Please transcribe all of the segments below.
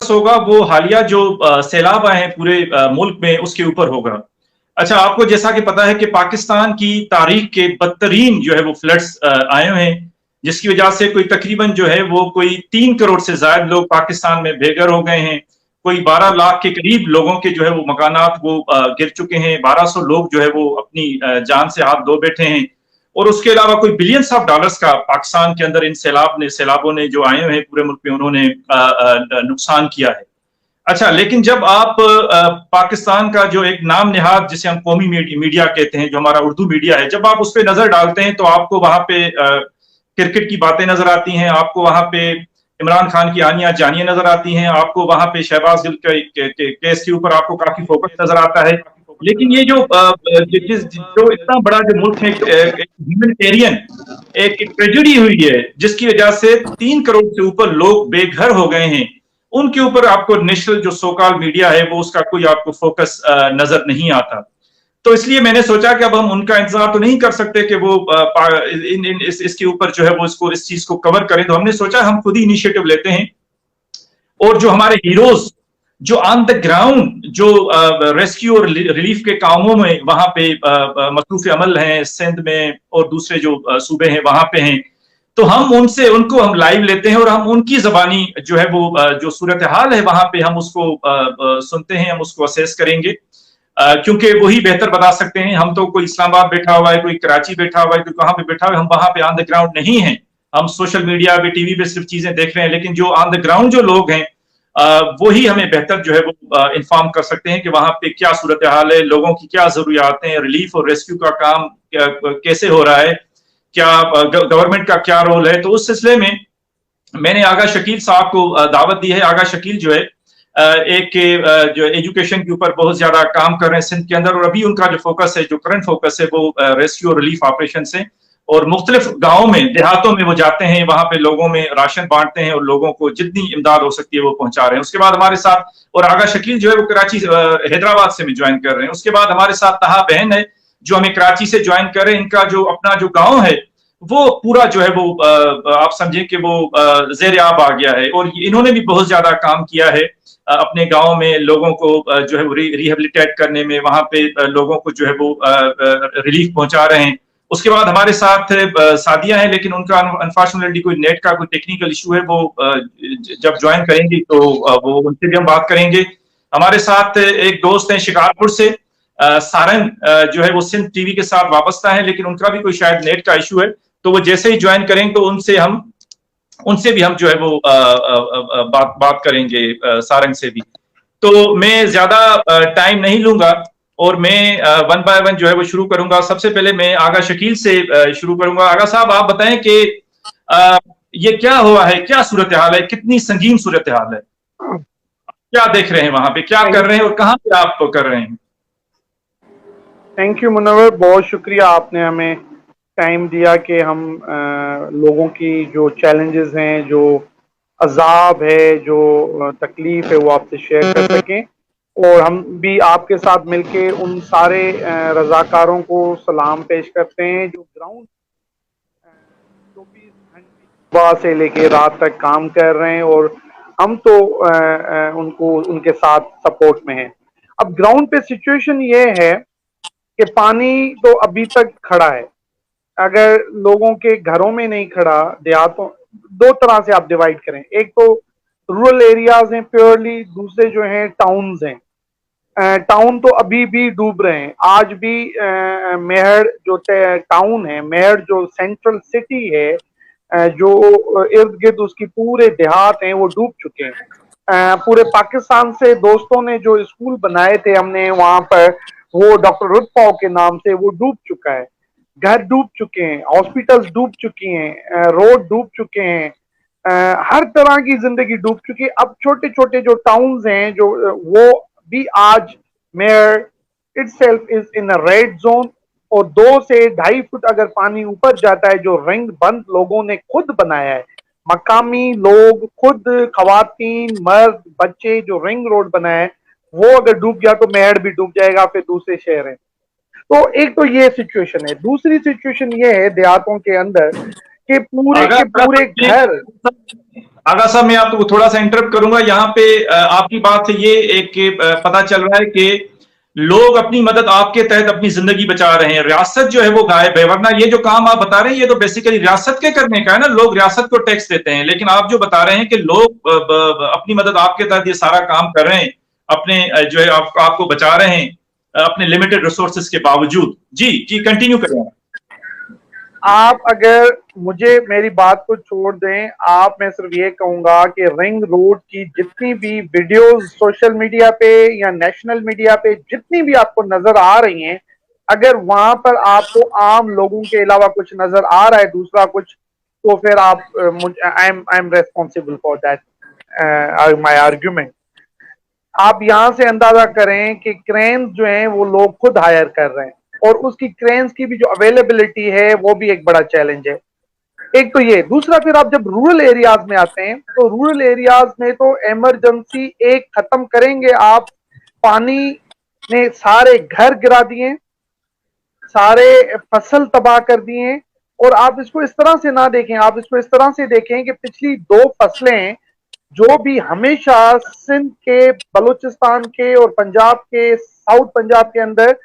होगा वो हालिया जो सैलाब आए हैं पूरे मुल्क में उसके ऊपर होगा। अच्छा, आपको जैसा कि पता है कि पाकिस्तान की तारीख के बदतरीन जो है वो फ्लड्स आए हुए हैं, जिसकी वजह से कोई तकरीबन जो है वो कोई 3 करोड़ से ज्यादा लोग पाकिस्तान में बेघर हो गए हैं। कोई 12 लाख के करीब लोगों के जो है वो मकानात वो गिर चुके हैं। 1200 लोग जो है वो अपनी जान से हाथ धो बैठे हैं। और उसके अलावा कोई बिलियंस ऑफ डॉलर्स का पाकिस्तान के अंदर इन सैलाबों ने जो आए हुए हैं पूरे मुल्क में उन्होंने नुकसान किया है। अच्छा, लेकिन जब आप पाकिस्तान का जो एक नाम निहाद जिसे हम कौमी मीडिया कहते हैं, जो हमारा उर्दू मीडिया है, जब आप उस पर नजर डालते हैं तो आपको वहां पे क्रिकेट की बातें नजर आती हैं, आपको वहां पे इमरान खान की आनिया जानियां नजर आती हैं, आपको वहां पे शहबाज गिल के केस के ऊपर आपको काफी फोकस नजर आता है। लेकिन ये जो जो इतना बड़ा जो मुल्क है, ह्यूमैनिटेरियन एक ट्रेजेडी हुई है जिसकी वजह से 3 करोड़ से ऊपर लोग बेघर हो गए हैं, उनके ऊपर आपको नेशनल जो सोकाल मीडिया है वो उसका कोई आपको फोकस नजर नहीं आता। तो इसलिए मैंने सोचा कि अब हम उनका इंतजार तो नहीं कर सकते कि वो इसके ऊपर जो है वो इस चीज को कवर करें, तो हमने सोचा हम खुद ही इनिशिएटिव लेते हैं। और जो हमारे हीरोज जो ऑन द ग्राउंड जो रेस्क्यू और रिलीफ के कामों में वहां पे मसरूफ अमल हैं, सिंध में और दूसरे जो सूबे हैं वहां पे हैं, तो हम उनसे उनको हम लाइव लेते हैं और हम उनकी जबानी जो है वो जो सूरत हाल है वहां पे हम उसको सुनते हैं, हम उसको असेस करेंगे। क्योंकि वही बेहतर बता सकते हैं। हम तो कोई इस्लामाबाद बैठा हुआ है, कोई कराची बैठा हुआ है, कोई कहां पे बैठा हुआ है, हम वहां पे ऑन द ग्राउंड नहीं है। हम सोशल मीडिया पे टीवी पे सिर्फ चीजें देख रहे हैं, लेकिन जो ऑन द ग्राउंड जो लोग हैं वही हमें बेहतर जो है वो इन्फॉर्म कर सकते हैं कि वहां पे क्या सूरत हाल है, लोगों की क्या जरूरियात हैं, रिलीफ और रेस्क्यू का काम कैसे हो रहा है, क्या गवर्नमेंट का क्या रोल है। तो उस सिलसिले में मैंने आगा शकील साहब को दावत दी है। आगा शकील जो है एक जो एजुकेशन के ऊपर बहुत ज्यादा काम कर रहे हैं सिंध के अंदर, और अभी उनका जो फोकस है, जो करंट फोकस है, वो रेस्क्यू और रिलीफ ऑपरेशन से और मुख्तलिफ गाँव में, देहातों में वो जाते हैं, वहां पे लोगों में राशन बांटते हैं और लोगों को जितनी इमदाद हो सकती है वो पहुंचा रहे हैं। उसके बाद हमारे साथ, और आगा शकील जो है वो कराची हैदराबाद से ज्वाइन कर रहे हैं। उसके बाद हमारे साथ तहा बहन है जो हमें कराची से ज्वाइन कर रहे हैं। इनका जो अपना जो गाँव है वो पूरा जो है वो आप समझें कि वो जेर आब आ गया है, और इन्होंने भी बहुत ज्यादा काम किया है अपने गांव में लोगों को जो है वो रिहेबिलिटेट करने में, वहां पे लोगों को जो है वो रिलीफ पहुंचा रहे हैं। उसके बाद हमारे साथ सादिया है, लेकिन उनका अनफॉर्चुनेटली कोई नेट का कोई टेक्निकल इशू है, वो जब ज्वाइन करेंगी तो वो उनसे भी हम बात करेंगे। हमारे साथ एक दोस्त है शिकारपुर से, सारंग, जो है वो सिंध टीवी के साथ वाबस्ता है, लेकिन उनका भी कोई शायद नेट का इशू है, तो वो जैसे ही ज्वाइन करेंगे तो उनसे भी हम जो है वो बात करेंगे, सारंग से भी। तो मैं ज्यादा टाइम नहीं लूंगा और मैं वन बाय वन जो है वो शुरू करूंगा। सबसे पहले मैं आगा शकील से शुरू करूंगा। आगा साहब, आप बताएं कि ये क्या हुआ है, क्या सूरत हाल है, कितनी संगीन सूरत हाल है, क्या देख रहे हैं वहां पे, क्या कर रहे हैं और कहां पे आप कर रहे हैं? थैंक यू मुनव्वर, बहुत शुक्रिया आपने हमें टाइम दिया कि हम लोगों की जो चैलेंजेस हैं, जो अजाब है, जो तकलीफ है, वो आपसे शेयर कर सकें। और हम भी आपके साथ मिलके उन सारे रजाकारों को सलाम पेश करते हैं जो ग्राउंड 24 घंटे सुबह से लेके रात तक काम कर रहे हैं, और हम तो उनको उनके साथ सपोर्ट में हैं। अब ग्राउंड पे सिचुएशन ये है कि पानी तो अभी तक खड़ा है। अगर लोगों के घरों में नहीं खड़ा, देहातों, दो तरह से आप डिवाइड करें, एक तो रूरल एरियाज हैं प्योरली, दूसरे जो हैं टाउन्स हैं। टाउन तो अभी भी डूब रहे हैं। आज भी मेहर जो टाउन है, मेहर जो सेंट्रल सिटी है, जो इर्द गिर्द उसकी पूरे देहात हैं, वो डूब चुके हैं। पूरे पाकिस्तान से दोस्तों ने जो स्कूल बनाए थे हमने वहां पर, वो डॉक्टर रुतपाव के नाम से, वो डूब चुका है। घर डूब चुके हैं, हॉस्पिटल्स डूब चुकी हैं, रोड डूब चुके हैं, हर तरह की जिंदगी डूब चुकी है। अब छोटे छोटे जो टाउन्स हैं, जो वो भी आज mayor itself is in a red zone, और 2 से 2.5 फुट अगर पानी ऊपर जाता है, जो रिंग बंद लोगों ने खुद बनाया है, मकामी लोग खुद, खवातीन, मर्द, बच्चे, जो रिंग रोड बनाया है, वो अगर डूब गया तो मेहर भी डूब जाएगा, फिर दूसरे शहर हैं। तो एक तो ये सिचुएशन है। दूसरी सिचुएशन ये है देहातों के अंदर के पूरे घर। आगा साहब, मैं आपको थोड़ा सा इंटरप्ट करूंगा यहाँ पे। आपकी बात से ये एक पता चल रहा है कि लोग अपनी मदद आपके तहत अपनी जिंदगी बचा रहे हैं, रियासत जो है वो गायब है। वरना ये जो काम आप बता रहे हैं ये तो बेसिकली रियासत के करने का है ना, लोग रियासत को टैक्स देते हैं। लेकिन आप जो बता रहे हैं कि लोग अपनी मदद आपके तहत ये सारा काम कर रहे हैं, अपने जो है आपको बचा रहे हैं अपने लिमिटेड रिसोर्सेज के बावजूद। जी जी, कंटिन्यू करें। आप अगर मुझे मेरी बात को छोड़ दें, आप, मैं सिर्फ ये कहूंगा कि रिंग रोड की जितनी भी वीडियोस सोशल मीडिया पे या नेशनल मीडिया पे जितनी भी आपको नजर आ रही हैं, अगर वहां पर आपको आम लोगों के अलावा कुछ नजर आ रहा है दूसरा कुछ, तो फिर आप I am responsible for that my argument. आप यहां से अंदाजा करें कि क्रेन्स जो हैं वो लोग खुद हायर कर रहे हैं, और उसकी क्रेन्स की भी जो अवेलेबिलिटी है वो भी एक बड़ा चैलेंज है। एक तो ये, दूसरा फिर आप जब रूरल एरियाज में आते हैं तो रूरल एरियाज में तो इमरजेंसी एक खत्म करेंगे आप, पानी ने सारे घर गिरा दिए, सारे फसल तबाह कर दिए। और आप इसको इस तरह से ना देखें, आप इसको इस तरह से देखें कि पिछली 2 फसलें जो भी हमेशा सिंध के, बलूचिस्तान के और पंजाब के, साउथ पंजाब के अंदर,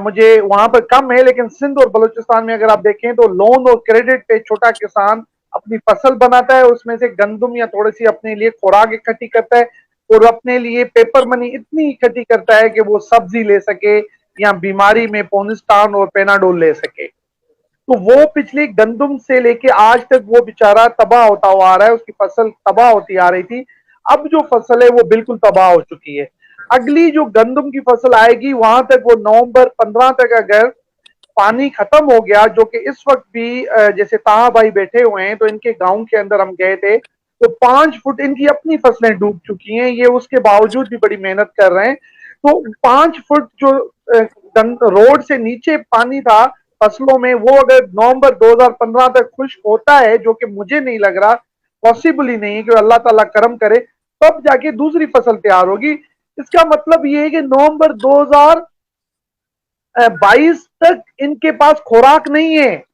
मुझे वहां पर कम है, लेकिन सिंध और बलूचिस्तान में अगर आप देखें तो लोन और क्रेडिट पे छोटा किसान अपनी फसल बनाता है, उसमें से गंदम या थोड़ी सी अपने लिए खुराक इकट्ठी करता है, और अपने लिए पेपर मनी इतनी इकट्ठी करता है कि वो सब्जी ले सके या बीमारी में पोनिस्टान और पेनाडोल ले सके। तो वो पिछले गंदम से लेके आज तक वो बेचारा तबाह होता हुआ आ रहा है, उसकी फसल तबाह होती आ रही थी। अब जो फसल है वो बिल्कुल तबाह हो चुकी है। अगली जो गंदम की फसल आएगी वहां तक, वो नवंबर 15 तक अगर पानी खत्म हो गया, जो कि इस वक्त भी जैसे ताहा भाई बैठे हुए हैं तो इनके गांव के अंदर हम गए थे, तो 5 फुट इनकी अपनी फसलें डूब चुकी हैं, ये उसके बावजूद भी बड़ी मेहनत कर रहे हैं। तो 5 फुट जो रोड से नीचे पानी था फसलों में, वो अगर नवंबर 2015 तक खुश्क होता है, जो कि मुझे नहीं लग रहा, पॉसिबल ही नहीं है कि अल्लाह ताला करम करे, तब जाके दूसरी फसल तैयार होगी। इसका मतलब ये है कि नवंबर 2022 तक इनके पास खुराक नहीं है।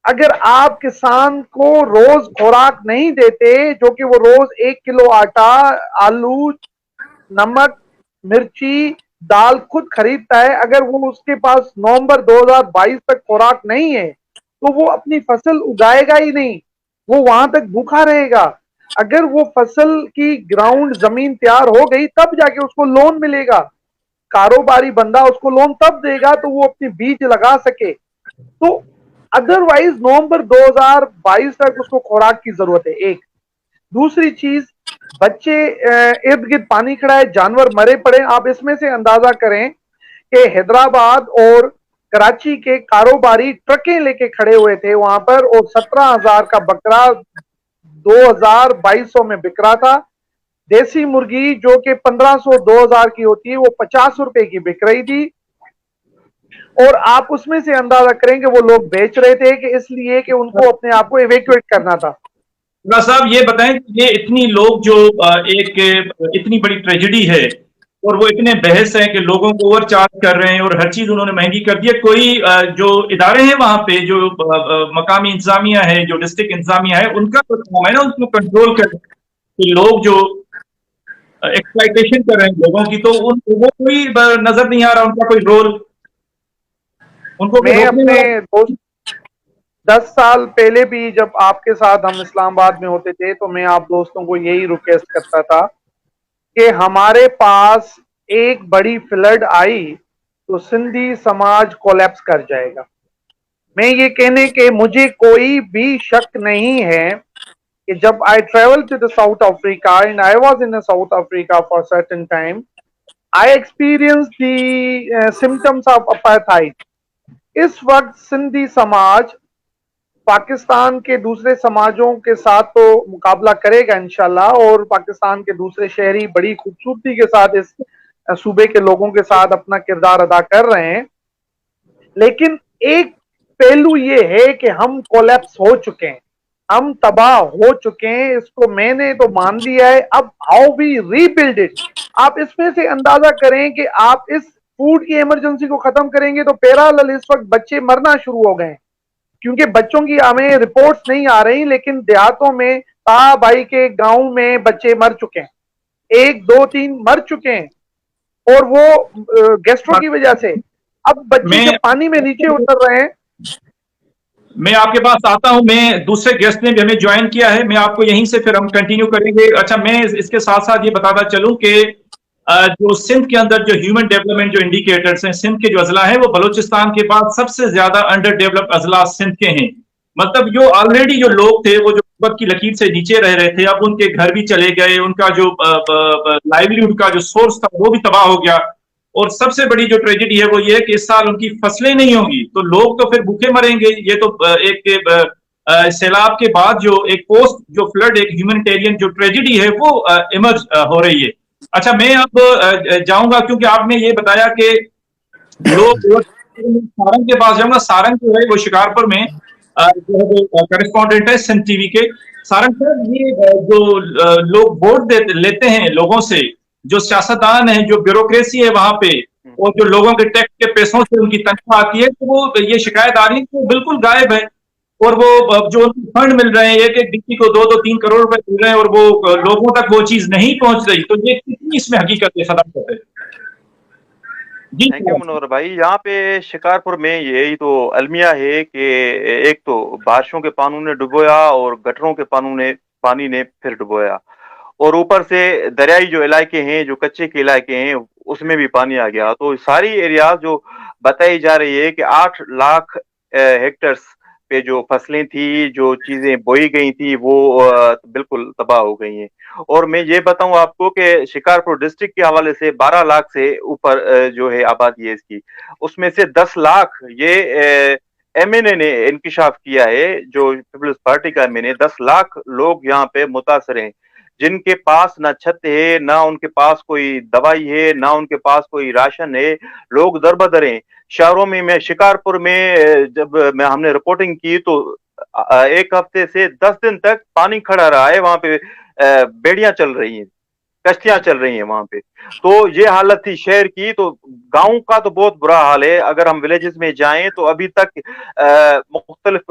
अगर आप किसान को रोज खुराक नहीं देते, जो कि वो रोज 1 किलो आटा, आलू, नमक, मिर्ची, दाल खुद खरीदता है, अगर वो उसके पास नवंबर 2022 तक खुराक नहीं है तो वो अपनी फसल उगाएगा ही नहीं, वो वहां तक भूखा रहेगा। अगर वो फसल की ग्राउंड जमीन तैयार हो गई तब जाके उसको लोन मिलेगा, कारोबारी बंदा उसको लोन तब देगा तो वो अपनी बीज लगा सके। तो अदरवाइज नवंबर 2022 तक उसको खुराक की जरूरत है। एक, दूसरी चीज, बच्चे इर्द गिर्द पानी खड़ा है, जानवर मरे पड़े। आप इसमें से अंदाजा करें कि हैदराबाद और कराची के कारोबारी ट्रकें लेके खड़े हुए थे वहां पर, और 17,000 का बकरा 2,2200 में बिक रहा था। देसी मुर्गी जो कि 1500 2000 की होती है वो 50 रुपए की बिक रही थी। और आप उसमें से अंदाजा करें कि वो लोग बेच रहे थे कि इसलिए कि उनको अपने आप को इवैक्यूएट करना था। साहब ये बताएं कि ये इतनी लोग जो एक इतनी बड़ी ट्रेजेडी है और वो इतने बहस हैं कि लोगों को ओवर चार्ज कर रहे हैं और हर चीज उन्होंने महंगी कर दी है। कोई जो इदारे हैं वहां पे, जो मकामी इंतजामिया है, जो डिस्ट्रिक्ट इंतजामिया है, उनका तो काम है ना उनको कंट्रोल कर, कि लोग जो एक्सप्लॉइटेशन कर रहे हैं लोगों की, तो उन वो कोई नजर नहीं आ रहा, उनका कोई रोल, उनको कोई मैं रोकने अपने वाला। दोस्त 10 साल पहले भी जब आपके साथ हम इस्लामाबाद में होते थे तो मैं आप दोस्तों को यही रिक्वेस्ट करता था कि हमारे पास एक बड़ी फ्लड आई तो सिंधी समाज कोलैप्स कर जाएगा। मैं ये कहने के मुझे कोई भी शक नहीं है कि जब I travel to the South Africa and I was in South Africa for certain time, I experience the symptoms of apartheid. इस वक्त सिंधी समाज पाकिस्तान के दूसरे समाजों के साथ तो मुकाबला करेगा इंशाल्लाह, और पाकिस्तान के दूसरे शहरी बड़ी खूबसूरती के साथ इस सूबे के लोगों के साथ अपना किरदार अदा कर रहे हैं। लेकिन एक पहलू ये है कि हम कोलैप्स हो चुके हैं, हम तबाह हो चुके हैं, इसको मैंने तो मान लिया है। अब हाउ वी रीबिल्ड इट, आप इसमें से अंदाजा करें कि आप इस फूड की इमरजेंसी को खत्म करेंगे तो पैरालल इस वक्त बच्चे मरना शुरू हो गए। क्योंकि बच्चों की हमें रिपोर्ट्स नहीं आ रही, लेकिन देहातों में भाई के गांव में बच्चे मर चुके हैं, 1 2 3 मर चुके हैं, और वो गैस्ट्रो की वजह से। अब बच्चे मैं जब पानी में नीचे उतर रहे हैं। मैं आपके पास आता हूं, मैं दूसरे गेस्ट ने भी हमें ज्वाइन किया है, मैं आपको यहीं से फिर हम कंटिन्यू करेंगे। अच्छा, मैं इसके साथ साथ ये बताता चलूं कि जो सिंध के अंदर जो ह्यूमन डेवलपमेंट जो इंडिकेटर्स हैं, सिंध के जो अजला है वो बलूचिस्तान के बाद सबसे ज्यादा अंडर डेवलप्ड अजला सिंध के हैं। मतलब जो ऑलरेडी जो लोग थे वो जो गुर्बत की लकीर से नीचे रह रहे थे, अब उनके घर भी चले गए, उनका जो लाइवलीहुड का जो सोर्स था वो भी तबाह हो गया। और सबसे बड़ी जो ट्रेजेडी है वो ये है कि इस साल उनकी फसलें नहीं होंगी, तो लोग तो फिर भूखे मरेंगे। ये तो एक सैलाब के बाद जो एक पोस्ट जो फ्लड एक ह्यूमैनिटेरियन जो ट्रेजेडी है वो इमर्ज हो रही है। अच्छा, मैं अब जाऊंगा, क्योंकि आपने ये बताया कि लोग सारंग के पास जाऊंगा। सारंग जो है वो शिकारपुर में जो है वो करेस्पॉन्डेंट है सिंध टीवी के। सारंग सर, ये जो लोग वोट लेते हैं लोगों से, जो सियासतदान है, जो ब्यूरोक्रेसी है वहां पे, और जो लोगों के टैक्स के पैसों से उनकी तनख्वाह आती है, तो वो ये शिकायत आ रही है कि वो बिल्कुल गायब है। और वो जो उनको फंड मिल रहे हैं, एक एक डीसी को 2 2 3 करोड़ रुपए मिल रहे हैं, और वो लोगों तक वो चीज नहीं पहुंच रही, तो ये कितनी इसमें हकीकत है, सदाकत है? जी थैंक यू मनोहर भाई। यहाँ पे शिकारपुर में यही तो अलमिया है कि एक तो बारिशों के पानी ने डुबोया और गटरों के पानी ने फिर डुबोया, और ऊपर से दरियाई जो इलाके हैं, जो कच्चे के इलाके हैं, उसमें भी पानी आ गया। तो सारी एरिया जो बताई जा रही है कि 8 लाख हेक्टर्स पे जो फसलें थी, जो चीजें बोई गई थी, वो बिल्कुल तबाह हो गई हैं। और मैं ये बताऊं आपको कि शिकारपुर डिस्ट्रिक्ट के हवाले से 12 लाख से ऊपर जो है आबादी है इसकी, उसमें से 10 लाख ये एमएनए ने इंकिशाफ किया है, जो पीपल्स पार्टी का एमएनए। 10 लाख लोग यहाँ पे मुतासर हैं, जिनके पास ना छत है, ना उनके पास कोई दवाई है, ना उनके पास कोई राशन है। लोग दरबदर हैं शहरों में। मैं शिकारपुर में जब मैं हमने रिपोर्टिंग की तो एक हफ्ते से 10 दिन तक पानी खड़ा रहा है वहां पे। बेड़ियां चल रही हैं, कश्तियां चल रही हैं वहां पे। तो ये हालत थी शहर की। तो गांव का तो बहुत बुरा हाल है। अगर हम विलेजेस में जाएं तो अभी तक मुख्तलिफ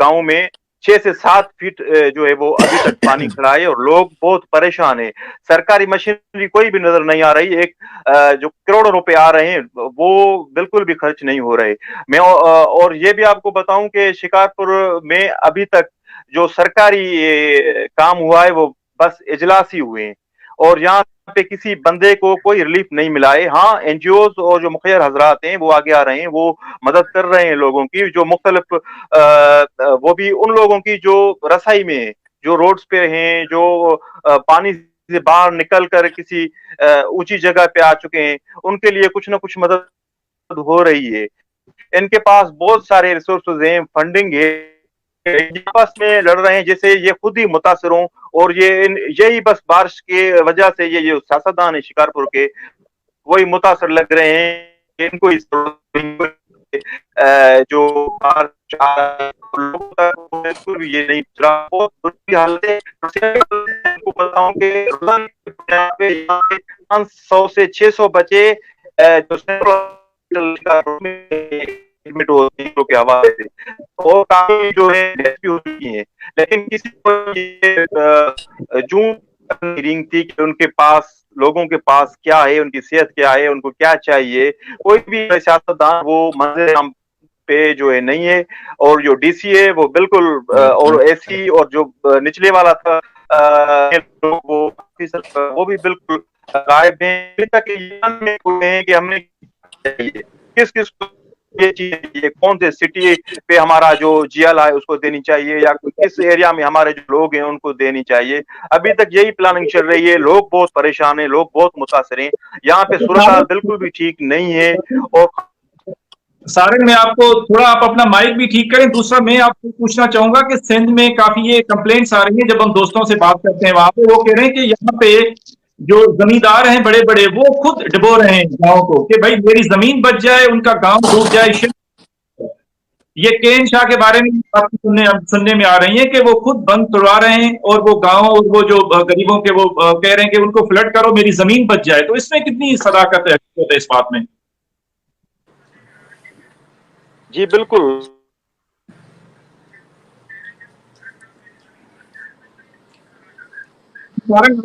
गांव में 6 से 7 फीट जो है वो अभी तक पानी खड़ा है, और लोग बहुत परेशान है। सरकारी मशीनरी कोई भी नजर नहीं आ रही। एक जो करोड़ों रुपए आ रहे हैं वो बिल्कुल भी खर्च नहीं हो रहे। मैं और ये भी आपको बताऊं कि शिकारपुर में अभी तक जो सरकारी काम हुआ है वो बस इजलास ही हुए हैं, और यहाँ पे किसी बंदे को कोई रिलीफ नहीं मिला है। हाँ, एनजीओज और जो मुखिया हजरात हैं वो आगे आ रहे हैं, वो मदद कर रहे हैं लोगों की, जो मुख्तलिफ वो भी उन लोगों की जो रसाई में है, जो रोड्स पे हैं, जो पानी से बाहर निकल कर किसी ऊंची जगह पे आ चुके हैं, उनके लिए कुछ ना कुछ मदद हो रही है। इनके पास बहुत सारे रिसोर्सेज हैं, फंडिंग है, आपस में लड़ रहे हैं जैसे ये खुद ही मुतासर हों। और यही बस बारिश के वजह से ये जो सियासतदान है शिकारपुर के, वही मुतासर लग रहे हैं। इनको इस जो लोगों तक बिल्कुल भी ये नहीं पहुंच रहा। बहुत बुरी हालत है। आपको बताऊं कि 500 से 600 बच्चे जो के हवाले से, और काफी जो है रेस्क्यू हो चुकी है, लेकिन किसी को ये जून रिंग थी कि उनके पास, लोगों के पास क्या है, उनकी सेहत क्या है, उनको क्या चाहिए। कोई भी सियासतदान वो मंजिल पे जो है नहीं है। और जो डीसी है वो बिल्कुल और एसी और जो निचले वाला था वो वो भी बिल्कुल गायब है। अभी तक ये कि हमने किस किस ये चीज, ये कौन से सिटी पे हमारा जो जीएल है उसको देनी चाहिए, या किस एरिया में हमारे जो लोग हैं उनको देनी चाहिए। अभी तक यही प्लानिंग चल रही है। लोग बहुत परेशान हैं, लोग बहुत मुतासर हैं। यहाँ पे सूरत बिल्कुल भी ठीक नहीं है। और सारंग, मैं आपको थोड़ा, आप अपना माइक भी ठीक करें। दूसरा, मैं आपको पूछना चाहूंगा कि सिंध में काफी ये कंप्लेंट्स आ रही हैं, जब हम दोस्तों से बात करते हैं वहां पे, वो कह रहे हैं कि यहाँ पे जो जमींदार हैं बड़े बड़े, वो खुद डुबो रहे हैं गांव को, कि भाई मेरी जमीन बच जाए, उनका गांव डूब जाए। ये केन शाह के बारे में बात सुनने में आ रही है कि वो खुद बंद तुड़वा रहे हैं, और वो गांव और वो जो गरीबों के वो कह रहे हैं कि उनको फ्लड करो, मेरी जमीन बच जाए। तो इसमें कितनी सदाकत है इस बात में? जी बिल्कुल, सारंग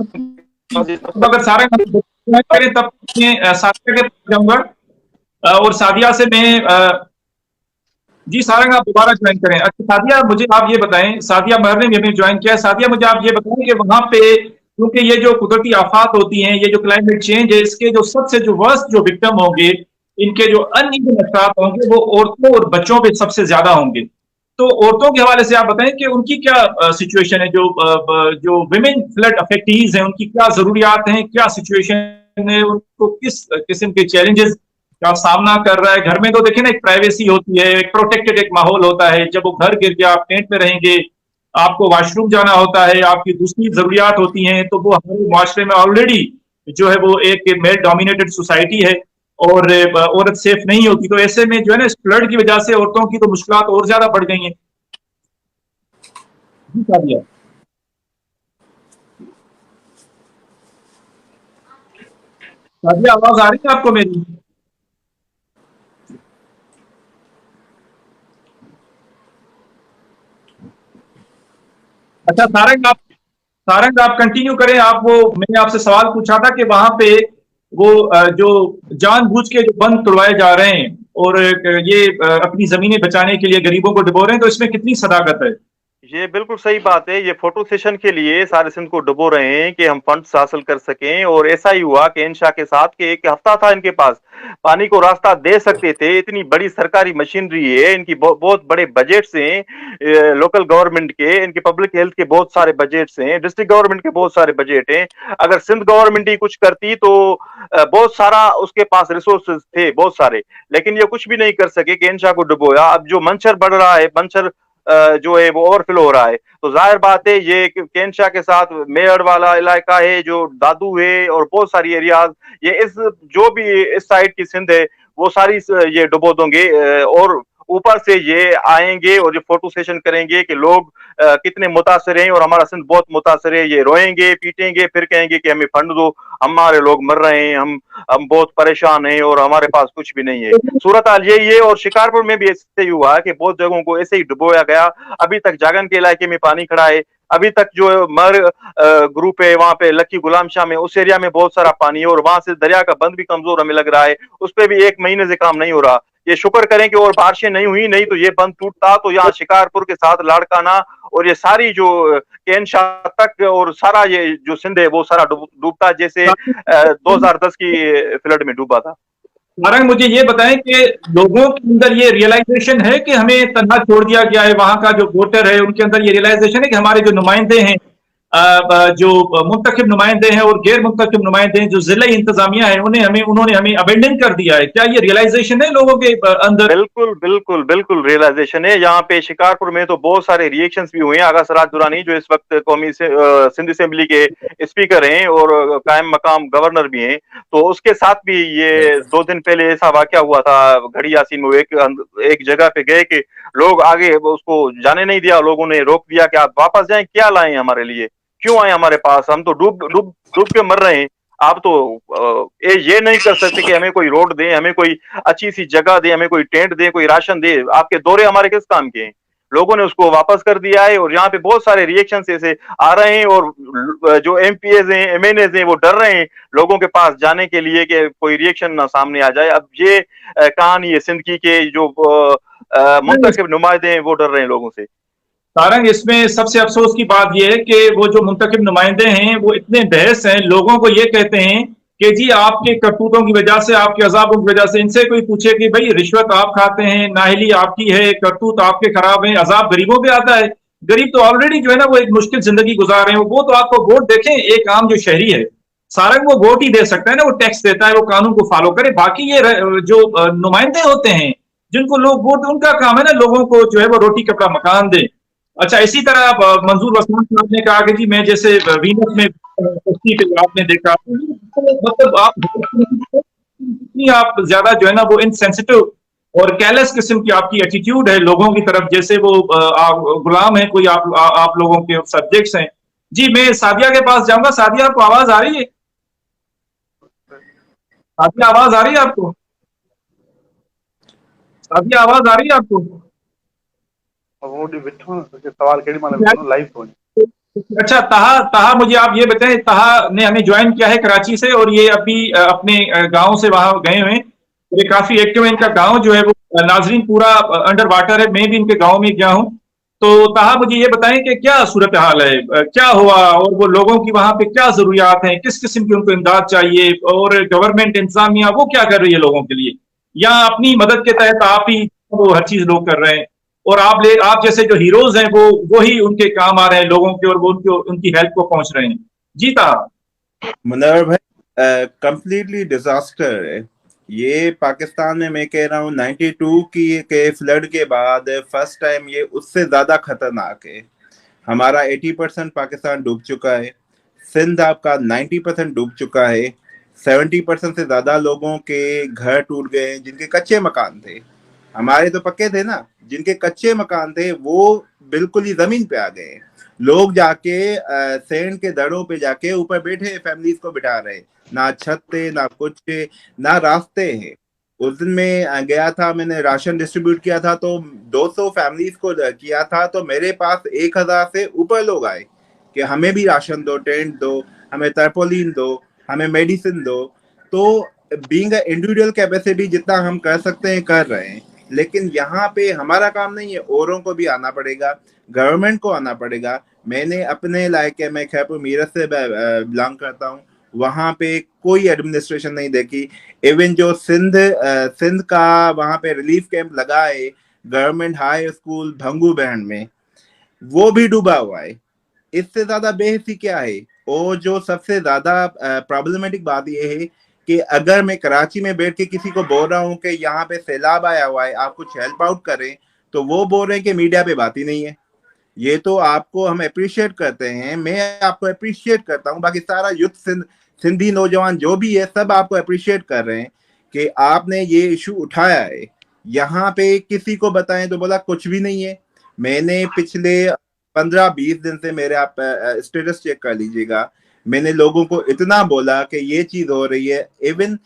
अगर सारंग करें तब मैं सादिया के पास जाऊंगा। और सादिया से मैं जी सारंग आप दोबारा ज्वाइन करें। अच्छा सादिया मुझे आप ये बताएं, सादिया महर ने भी हमें ज्वाइन किया है। सादिया मुझे आप ये बताएं कि वहां पे क्योंकि ये जो कुदरती आफात होती हैं, ये जो क्लाइमेट चेंज है, इसके जो सबसे जो वर्स्ट जो विक्टिम होंगे, इनके जो अनइवन असरात होंगे वो औरतों और बच्चों पे सबसे ज्यादा होंगे। तो औरतों के हवाले से आप बताएं कि उनकी क्या सिचुएशन है, जो विमेन फ्लड अफेक्टीज हैं उनकी क्या जरूरियात हैं, क्या सिचुएशन है, उनको किस किस्म के चैलेंजेस का सामना कर रहा है। घर में तो देखिए ना एक प्राइवेसी होती है, एक प्रोटेक्टेड एक माहौल होता है। जब वो घर गिर गया, आप टेंट में रहेंगे, आपको वॉशरूम जाना होता है, आपकी दूसरी जरूरियात होती हैं, तो वो हमारे मुआशरे में ऑलरेडी जो है वो एक मेल डोमिनेटेड सोसाइटी है और औरत सेफ नहीं होती। तो ऐसे में जो है ना इस फ्लड की वजह से औरतों की तो मुश्किलात और ज्यादा बढ़ गई हैं। जी सादिया, सादिया आवाज आ रही है आपको मेरी? अच्छा सारंग आप कंटिन्यू करें। आप वो मैंने आपसे सवाल पूछा था कि वहां पे वो जो जानबूझ के जो बंद तुड़वाए जा रहे हैं और ये अपनी जमीनें बचाने के लिए गरीबों को डुबो रहे हैं, तो इसमें कितनी सदाकत है? ये बिल्कुल सही बात है। ये फोटो सेशन के लिए सारे सिंध को डुबो रहे हैं कि हम फंड्स हासिल कर सकें, और ऐसा ही हुआ कि इंशा के साथ कि एक हफ्ता था इनके पास, पानी को रास्ता दे सकते थे। इतनी बड़ी सरकारी मशीनरी है, इनकी बहुत बड़े बजट्स हैं, लोकल गवर्नमेंट के, इनके पब्लिक हेल्थ के बहुत सारे बजट्स हैं, डिस्ट्रिक्ट गवर्नमेंट के बहुत सारे बजट हैं। अगर सिंध गवर्नमेंट ही कुछ करती तो बहुत सारा उसके पास रिसोर्सेज थे बहुत सारे, लेकिन ये कुछ भी नहीं कर सके कि इंशा को डुबोया। अब जो मंशर बढ़ रहा है, मंशर जो है वो ओवरफ्लो हो रहा है, तो जाहिर बात है ये केनशा के साथ मेयड़ वाला इलाका है, जो दादू है, और बहुत सारी एरियाज, ये इस जो भी इस साइड की सिंध है वो सारी ये डुबो देंगे। और ऊपर से ये आएंगे और ये फोटो सेशन करेंगे कि लोग कितने मुतासर हैं और हमारा सिंध बहुत मुतासर है। ये रोएंगे पीटेंगे, फिर कहेंगे कि हमें फंड दो, हमारे लोग मर रहे हैं, हम बहुत परेशान हैं और हमारे पास कुछ भी नहीं है। सूरत हाल यही है, और शिकारपुर में भी ऐसे ही हुआ कि बहुत जगहों को ऐसे ही डुबोया गया। अभी तक जागन के इलाके में पानी खड़ा है, अभी तक जो मर ग्रुप है वहां पे लक्की गुलाम शाह में, उस एरिया में बहुत सारा पानी है, और वहां से दरिया का बंद भी कमजोर हमें लग रहा है, उस पर भी 1 महीने से काम नहीं हो रहा। ये शुक्र करें कि और बारिशें नहीं हुई, नहीं तो ये बंद टूटता तो यहाँ शिकारपुर के साथ लाड़काना और ये सारी जो केन शाह तक और सारा ये जो सिंध है वो सारा डूबता, जैसे 2010 की फ्लड में डूबा था। सारंग मुझे ये बताएं कि लोगों के अंदर ये रियलाइजेशन है कि हमें तन्हा छोड़ दिया गया है। वहां का जो वोटर है उनके अंदर ये रियलाइजेशन है कि हमारे जो नुमाइंदे हैं, जो मुंतखब नुमाइंदे हैं और गैर मुंतखब नुमाइंदे हैं, जो जिला इंतजामिया है, उन्होंने हमें अबेंडन कर दिया है। क्या ये रियलाइजेशन है लोगों के अंदर? बिल्कुल बिल्कुल बिल्कुल रियलाइजेशन है। यहाँ पे शिकारपुर में तो बहुत सारे रिएक्शंस भी हुए हैं। आगा सराज दुरानी जो इस वक्त कौमी सिंध असेंबली के स्पीकर हैं और कायम मकाम गवर्नर भी हैं, तो उसके साथ भी ये 2 दिन पहले ऐसा वाकया हुआ था घड़ी यासीन में। एक जगह पे गए कि लोग आगे उसको जाने नहीं दिया, लोगों ने रोक दिया कि आप वापस जाएं, क्या लाए हमारे लिए, क्यों आए हमारे पास, हम तो डूब डूब डूब के मर रहे हैं। आप तो ये नहीं कर सकते कि हमें कोई रोड दे, हमें कोई अच्छी सी जगह दे, हमें कोई टेंट दे, कोई राशन दे, आपके दौरे हमारे किस काम के हैं। लोगों ने उसको वापस कर दिया है, और यहाँ पे बहुत सारे रिएक्शन ऐसे आ रहे हैं, और जो एमपीएज हैं, एमएनएज हैं, वो डर रहे हैं लोगों के पास जाने के लिए कि कोई रिएक्शन ना सामने आ जाए। अब ये कहानी है सिंध की के जो मुंतखब नुमाइंदे हैं वो डर रहे हैं लोगों से। सारंग इसमें सबसे अफसोस की बात यह है कि वो जो मुंतखब नुमाइंदे हैं वो इतने बहस हैं, लोगों को ये कहते हैं कि जी आपके करतूतों की वजह से, आपके अजाबों की वजह से, इनसे कोई पूछे कि भाई रिश्वत आप खाते हैं, नाहली आपकी है, करतूत आपके खराब हैं, अजाब गरीबों पे आता है। गरीब तो ऑलरेडी जो है ना वो एक मुश्किल जिंदगी गुजार रहे हैं। वो तो आपको वोट देखें, एक आम जो शहरी है सारंग वो वोट ही दे सकता है ना, वो टैक्स देता है, वो कानून को फॉलो करे। बाकी ये जो नुमाइंदे होते हैं जिनको लोग वोट, उनका काम है ना लोगों को जो है वो रोटी कपड़ा मकान दे। अच्छा इसी तरह मंजूर वसमान साहब ने कहा कि जी मैं जैसे वीनस में कुश्ती पे आपने देखा, मतलब आप ज्यादा जो है ना वो इनसेंसिटिव और कैलेस किस्म की आपकी एटीट्यूड है लोगों की तरफ, जैसे वो आप गुलाम है कोई, आप लोगों के सब्जेक्ट्स हैं। जी मैं सादिया के पास जाऊंगा। सादिया आपको आवाज आ रही है? सादिया आवाज आ रही है आपको? सादिया आवाज आ रही है आपको? वो ॾिठो न सवाल केॾी महिल लाइव कोन्हे। अच्छा, ताहा ताहा मुझे आप ये बताएं, ताहा ने हमें ज्वाइन किया है कराची से, और ये अभी अपने गांव से वहां गए हुए हैं। ये काफी एक्टिव है, इनका गांव जो है वो नाजरीन पूरा अंडर वाटर है। मैं भी इनके गांव में गया हूं। तो ताहा मुझे ये बताएं कि क्या सूरत हाल है, क्या हुआ, और वो लोगों की वहां पे क्या जरूरियात हैं, किस किस्म की उनको इमदाद चाहिए, और गवर्नमेंट इंतजामिया वो क्या कर रही है लोगों के लिए, या अपनी मदद के तहत आप ही वो हर चीज लोग कर रहे हैं, और आप जैसे जो हीरोज हैं वो ही उनके काम आ रहे हैं लोगों के, और वो उनकी हेल्प को पहुंच रहे हैं। जीता। मुनव्वर भाई, कंप्लीटली डिजास्टर है ये पाकिस्तान में। मैं कह रहा हूँ 92 की के फ्लड के बाद फर्स्ट टाइम ये उससे ज्यादा खतरनाक है। हमारा 80% पाकिस्तान डूब चुका है। सिंध आपका 90% डूब चुका है। 70% से ज्यादा लोगों के घर टूट गए जिनके कच्चे मकान थे। हमारे तो पक्के थे ना, जिनके कच्चे मकान थे वो बिल्कुल ही जमीन पे आ गए। लोग जाके सैंड के दड़ों पे जाके ऊपर बैठे फैमिलीज को बिठा रहे। ना छत थे, ना कुछ थे, ना रास्ते हैं। उस दिन मैं गया था, मैंने राशन डिस्ट्रीब्यूट किया था, तो 200 फैमिलीज को किया था। तो मेरे पास 1000 से ऊपर लोग आए कि हमें भी राशन दो, टेंट दो, हमें तरपोलिन दो, हमें मेडिसिन दो। तो बीइंग इंडिविजुअल कैपेसिटी जितना हम कर सकते हैं कर रहे हैं, लेकिन यहाँ पे हमारा काम नहीं है, औरों को भी आना पड़ेगा, गवर्नमेंट को आना पड़ेगा। मैंने अपने इलाके में खैपुर मीरत से बिलोंग करता हूँ, वहां पे कोई एडमिनिस्ट्रेशन नहीं देखी। इवन जो सिंध का वहां पे रिलीफ कैंप लगा है गवर्नमेंट हाई स्कूल भंगू बहन में, वो भी डूबा हुआ है। इससे ज्यादा बेहसी क्या है? और जो सबसे ज्यादा प्रॉब्लमेटिक बात यह है कि अगर मैं कराची में बैठ के किसी को बोल रहा हूँ कि यहाँ पे सैलाब आया हुआ है, आप कुछ हेल्प आउट करें, तो वो बोल रहे हैं कि मीडिया पे बात ही नहीं है। ये तो आपको हम अप्रिशिएट करते हैं, मैं आपको अप्रिशिएट करता हूँ, बाकी सारा युद्ध सिंधी नौजवान जो भी है सब आपको अप्रिशिएट कर रहे हैं कि आपने ये इशू उठाया है। यहाँ पे किसी को बताएं तो बोला कुछ भी नहीं है। मैंने पिछले 15-20 दिन से, मेरे आप स्टेटस चेक कर लीजिएगा, मैंने लोगों को इतना बोला कि ये चीज हो रही है। इवन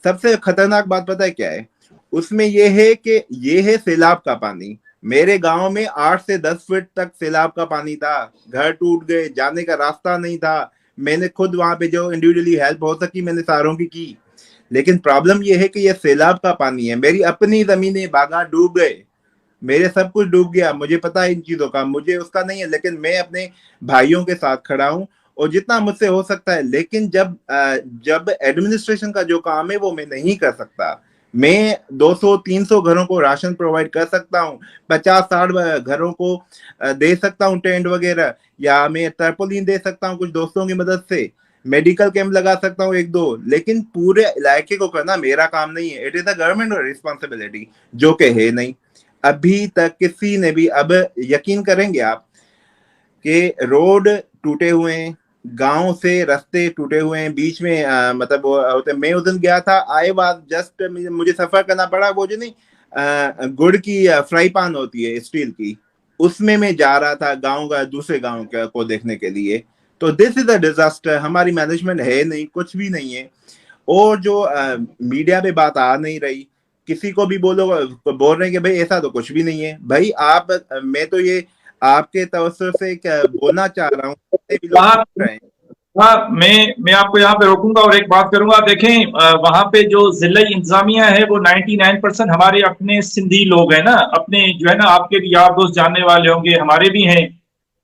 सबसे खतरनाक बात पता है क्या है उसमें? ये है कि ये है सैलाब का पानी। मेरे गांव में 8 से 10 फीट तक सैलाब का पानी था, घर टूट गए, जाने का रास्ता नहीं था। मैंने खुद वहां पे जो इंडिविजुअली हेल्प हो सकी मैंने सारों की। लेकिन प्रॉब्लम यह है कि यह सैलाब का पानी है। मेरी अपनी जमीनें बागा डूब गए, मेरे सब कुछ डूब गया। मुझे पता है इन चीजों का, मुझे उसका नहीं है, लेकिन मैं अपने भाइयों के साथ खड़ा हूं और जितना मुझसे हो सकता है। लेकिन जब एडमिनिस्ट्रेशन का जो काम है वो मैं नहीं कर सकता। मैं 200-300 घरों को राशन प्रोवाइड कर सकता हूँ, 50-60 घरों को दे सकता हूँ टेंट वगैरह, या मैं तरपोलिन दे सकता हूँ कुछ दोस्तों की मदद से, मेडिकल कैंप लगा सकता हूँ 1-2। लेकिन पूरे इलाके को करना मेरा काम नहीं है। It is a government responsibility, जो कि है नहीं। अभी तक किसी ने भी, अब यकीन करेंगे आप कि रोड टूटे हुए हैं, गांव से रास्ते टूटे हुए हैं, बीच में मतलब वो होते। मैं उस दिन गया था, आए बाद जस्ट मुझे सफर करना पड़ा, वो जो नहीं गुड़ की फ्राई पैन होती है स्टील की, उसमें मैं जा रहा था गांव का दूसरे गांव को देखने के लिए। तो दिस इज अ डिजास्टर। हमारी मैनेजमेंट है नहीं, कुछ भी नहीं है। और जो मीडिया पे बात आ नहीं रही, किसी को भी बोल रहे हैं कि भाई ऐसा तो कुछ भी नहीं है। भाई आप, मैं तो ये आपके तवज्जो से बोलना चाह रहा हूँ, भी लोग हाँ, हाँ, मैं आपको यहाँ पे रोकूंगा और एक बात करूंगा। देखें, वहां पे जो जिला इंतजामिया है वो 99% हमारे अपने सिंधी लोग हैं ना, अपने जो है ना, आपके भी यार दोस्त जानने वाले होंगे, हमारे भी हैं।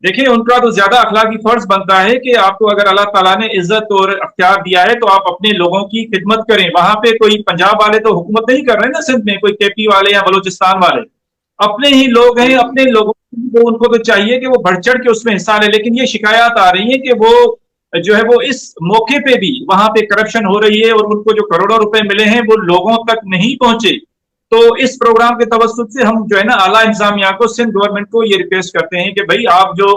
देखिए, उनका तो ज्यादा अखलाकी फर्ज बनता है कि आपको अगर अल्लाह ताला ने इज्जत और अख्तियार दिया है तो आप अपने लोगों की खिदमत करें। वहां पे कोई पंजाब वाले तो हुकूमत नहीं कर रहे हैं ना सिंध में, कोई केपी वाले या बलोचिस्तान वाले, अपने ही लोग हैं। अपने लोगों को उनको तो चाहिए कि वो बढ़ चढ़ के उसमें हिस्सा ले। लेकिन ये शिकायत आ रही है कि वो जो है वो इस मौके पे भी वहां पे करप्शन हो रही है, और उनको जो करोड़ों रुपए मिले हैं वो लोगों तक नहीं पहुंचे। तो इस प्रोग्राम के तवस्सुत से हम जो है ना आला इंतजामिया को, सिंध गवर्नमेंट को ये रिक्वेस्ट करते हैं कि भाई आप जो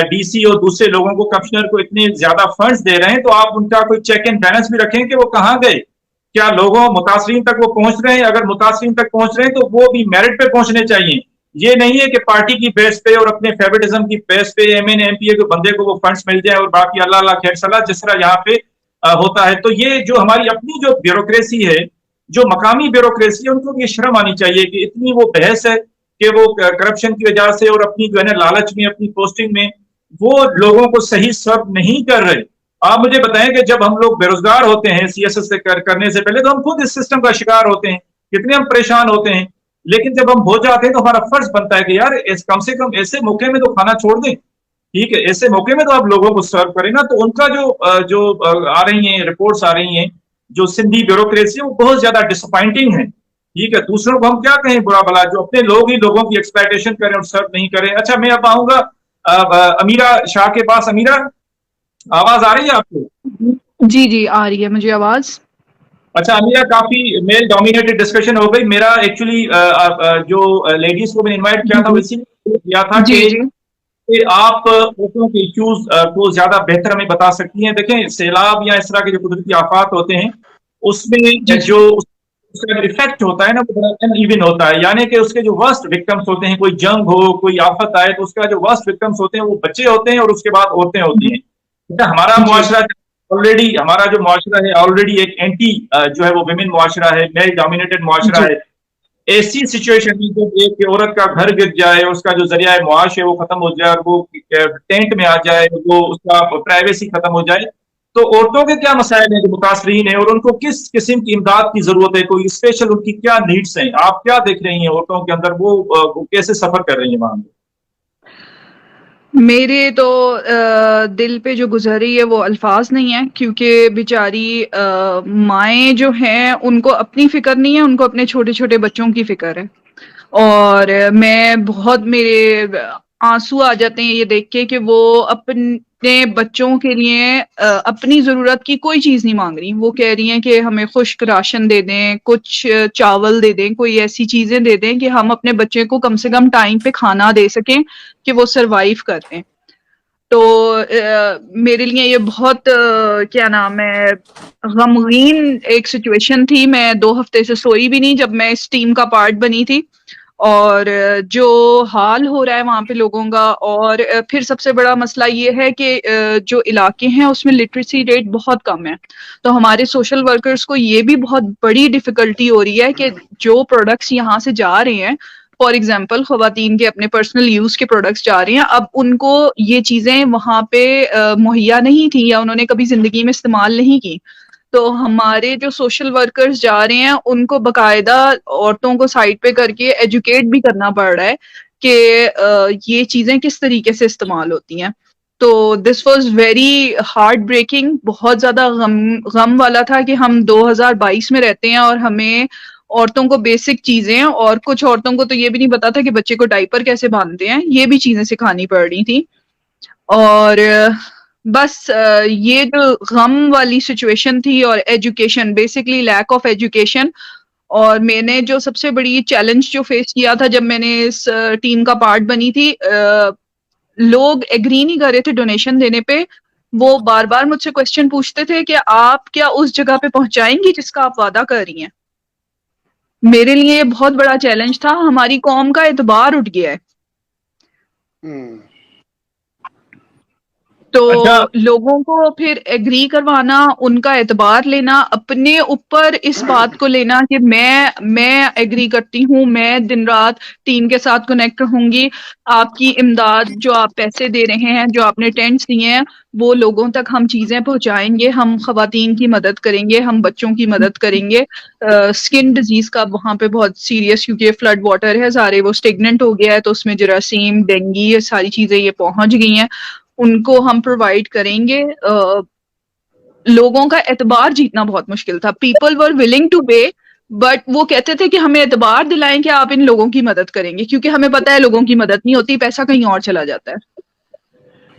डीसी और दूसरे लोगों को, कमिश्नर को इतने ज्यादा फंड्स दे रहे हैं, तो आप उनका कोई चेक एंड बैलेंस भी रखें कि वो कहाँ गए, क्या लोगों मुतासरीन तक वो पहुंच रहे हैं। अगर मुतासरीन तक पहुंच रहे हैं तो वो भी मेरिट पे पहुंचने चाहिए। ये नहीं है कि पार्टी की बेस पे और अपने फेवरेटिज्म की बेस पे एमएन एमपीए के बंदे को वो फंड्स मिल जाए और बाकी अल्लाह अल्लाह खैर सलाह, जिस तरह यहाँ पे होता है। तो ये जो हमारी अपनी जो ब्यूरोक्रेसी है, जो मकामी ब्यूरोक्रेसी है, उनको ये शर्म आनी चाहिए कि इतनी वो बहस है कि वो करप्शन की वजह से और अपनी जो है ना लालच में, अपनी पोस्टिंग में वो लोगों को सही सर्व नहीं कर रहे। आप मुझे बताएं कि जब हम लोग बेरोजगार होते हैं सीएसएस से करने से पहले, तो हम खुद इस सिस्टम का शिकार होते हैं, कितने हम परेशान होते हैं। लेकिन जब हम हो जाते हैं तो हमारा फर्ज बनता है कि यार कम से कम ऐसे मौके में तो खाना छोड़ दें, ठीक है, ऐसे मौके में तो आप लोगों को सर्व करें ना। तो उनका जो आ रही हैं रिपोर्ट्स आ रही हैं, जो सिंधी ब्यूरोक्रेसी है वो बहुत ज्यादा डिसअपॉइंटिंग है, ठीक है। दूसरों को हम क्या कहें बुरा भला, जो अपने लोग ही लोगों की एक्सप्लॉयटेशन करें और सर्व नहीं करें। अच्छा, मैं अब आऊंगा अमीरा शाह के पास। अमीरा, आवाज आ रही है आपको? जी जी आ रही है मुझे आवाज। अच्छा अमीरा, काफी मेल डोमिनेटेड डिस्कशन हो गई। मेरा एक्चुअली जो लेडीज को मैंने इनवाइट किया था वो इसीलिए किया था जी कि जी आप औरतों के इश्यूज को ज्यादा बेहतर हमें बता सकती हैं। देखें, सैलाब या इस तरह के जो कुदरती आफात होते हैं उसमें जी जो उसका इफेक्ट होता है ना, वो बड़ा अनइवन होता है। यानी कि उसके जो वर्स्ट विक्टिम्स होते हैं, कोई जंग हो, कोई आफत आए, तो उसका जो वर्स्ट विक्टिम्स होते हैं वो बच्चे होते हैं और उसके बाद औरतें होती हैं। अच्छा, हमारा जी मुआशरा ऑलरेडी, हमारा जो मुआशरा है ऑलरेडी एक एंटी जो है वो विमेन मुआशरा है, मेल डोमिनेटेड मुआशरा जी है। ऐसी सिचुएशन में जब एक औरत का घर गिर जाए, उसका जो जरिया मुआश है वो खत्म हो जाए, और वो टेंट में आ जाए, वो उसका प्राइवेसी खत्म हो जाए, तो औरतों के क्या मसाइल हैं जो मुतासरीन है, और उनको किस किस्म की इमदाद की जरूरत है, कोई स्पेशल उनकी क्या नीड्स हैं, आप क्या देख रही हैं औरतों के अंदर, वो कैसे सफर कर रही हैं वहां पे? मेरे तो दिल पे जो गुजर रही है वो अल्फाज नहीं है, क्योंकि बेचारी माएँ जो हैं उनको अपनी फिक्र नहीं है, उनको अपने छोटे छोटे बच्चों की फिक्र है। और मैं बहुत, मेरे आंसू आ जाते हैं ये देख के कि वो अपने बच्चों के लिए अपनी जरूरत की कोई चीज नहीं मांग रही। वो कह रही हैं कि हमें खुश्क राशन दे दें, कुछ चावल दे दें, कोई ऐसी चीजें दे दें कि हम अपने बच्चे को कम से कम टाइम पे खाना दे सकें कि वो सरवाइव कर लें। तो मेरे लिए ये बहुत क्या नाम है, गमगीन एक सिचुएशन थी। मैं 2 हफ्ते से सोई भी नहीं जब मैं इस टीम का पार्ट बनी थी। और जो हाल हो रहा है वहां पे लोगों का, और फिर सबसे बड़ा मसला ये है कि जो इलाके हैं उसमें लिटरेसी रेट बहुत कम है। तो हमारे सोशल वर्कर्स को ये भी बहुत बड़ी डिफिकल्टी हो रही है कि जो प्रोडक्ट्स यहाँ से जा रहे हैं, फॉर एग्जाम्पल खवातीन के अपने पर्सनल यूज के प्रोडक्ट्स जा रहे हैं, अब उनको ये चीजें वहां पे मुहैया नहीं थी या उन्होंने कभी जिंदगी में इस्तेमाल नहीं की। तो हमारे जो सोशल वर्कर्स जा रहे हैं उनको बकायदा औरतों को साइड पे करके एजुकेट भी करना पड़ रहा है कि ये चीजें किस तरीके से इस्तेमाल होती हैं। तो this was very heartbreaking, बहुत ज्यादा गम वाला था कि हम 2022 में रहते हैं और हमें औरतों को बेसिक चीजें, और कुछ औरतों को तो ये भी नहीं पता था कि बच्चे को डायपर कैसे बांधते हैं, ये भी चीजें सिखानी पड़ रही थी। और बस ये जो गम वाली सिचुएशन थी, और education, basically lack of education. और मैंने जो सबसे बड़ी चैलेंज जो फेस किया था जब मैंने इस टीम का पार्ट बनी थी, लोग एग्री नहीं कर रहे थे डोनेशन देने पे। वो बार बार मुझसे क्वेश्चन पूछते थे कि आप क्या उस जगह पे पहुंचाएंगी जिसका आप वादा कर रही हैं। मेरे लिए ये बहुत बड़ा चैलेंज था। हमारी कौम का एतबार उठ गया है। तो अच्छा, लोगों को फिर एग्री करवाना, उनका एतबार लेना, अपने ऊपर इस बात को लेना कि मैं एग्री करती हूँ, मैं दिन रात टीम के साथ कनेक्ट रहूंगी, आपकी इमदाद, जो आप पैसे दे रहे हैं, जो आपने टेंट्स दिए हैं, वो लोगों तक हम चीजें पहुंचाएंगे, हम खवातीन की मदद करेंगे, हम बच्चों की मदद करेंगे। स्किन डिजीज का वहां पे बहुत सीरियस, क्योंकि फ्लड वाटर है सारे, वो स्टेगनेंट हो गया है, तो उसमें जरासीम, डेंगी, ये सारी चीजें ये पहुंच गई हैं, उनको हम प्रोवाइड करेंगे। लोगों का एतबार जीतना बहुत मुश्किल था। पीपल वर विलिंग टू पे, बट वो कहते थे कि हमें एतबार दिलाएं कि आप इन लोगों की मदद करेंगे, क्योंकि हमें पता है लोगों की मदद नहीं होती, पैसा कहीं और चला जाता है।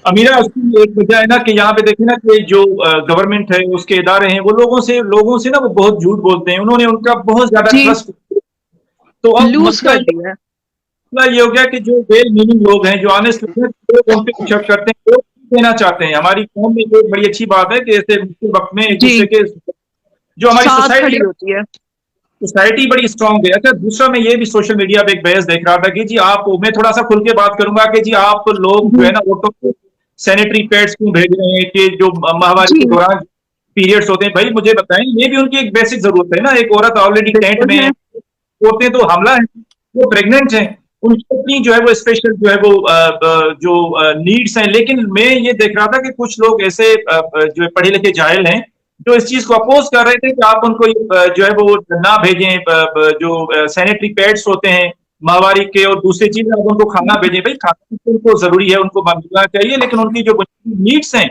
अमीरा, उसकी एक वजह है ना कि यहाँ पे देखिए ना कि जो गवर्नमेंट है, उसके इदारे हैं, वो लोगों से ना वो बहुत झूठ बोलते हैं, उन्होंने उनका बहुत ज्यादा जी, ट्रस्ट। तो अब लूज मसला कर दिया है। ये हो गया कि जो वेल मीनिंग लोग हैं, जो ऑनेस्ट लोग हैं, वो उन पे शक करते हैं, वो देना चाहते हैं। हमारी कौम में एक बड़ी अच्छी बात है कि ऐसे मुश्किल वक्त में एक दूसरे जी, के, जो हमारी साथ सोसाइटी खड़ी होती है। सोसाइटी बड़ी स्ट्रांग है। अच्छा, दूसरा मैं ये भी सोशल मीडिया पे एक बहस देख रहा था कि जी आप, मैं थोड़ा सा खुल के बात करूंगा कि जी आप लोग जो है ना औरतों को सैनिटरी पैड्स क्यों भेज रहे हैं, कि जो माहवारी जी, के दौरान पीरियड्स होते हैं, भाई मुझे बताएं, ये भी उनकी एक बेसिक जरूरत है ना। एक औरत ऑलरेडी टेंट बिल्कुल में है, है। औरतें तो हमला है, वो प्रेग्नेंट हैं, उनकी अपनी जो है वो स्पेशल जो है वो जो नीड्स हैं। लेकिन मैं ये देख रहा था कि कुछ लोग ऐसे जो है पढ़े लिखे जाहिल हैं जो इस चीज को अपोज कर रहे थे कि आप उनको जो है वो ना भेजें, जो सैनिटरी पैड्स होते हैं माहवारी के और दूसरी चीजें आप उनको खाना भेजें। भाई खाना तो उनको जरूरी है, उनको मिलना चाहिए, लेकिन उनकी जो नीड्स हैं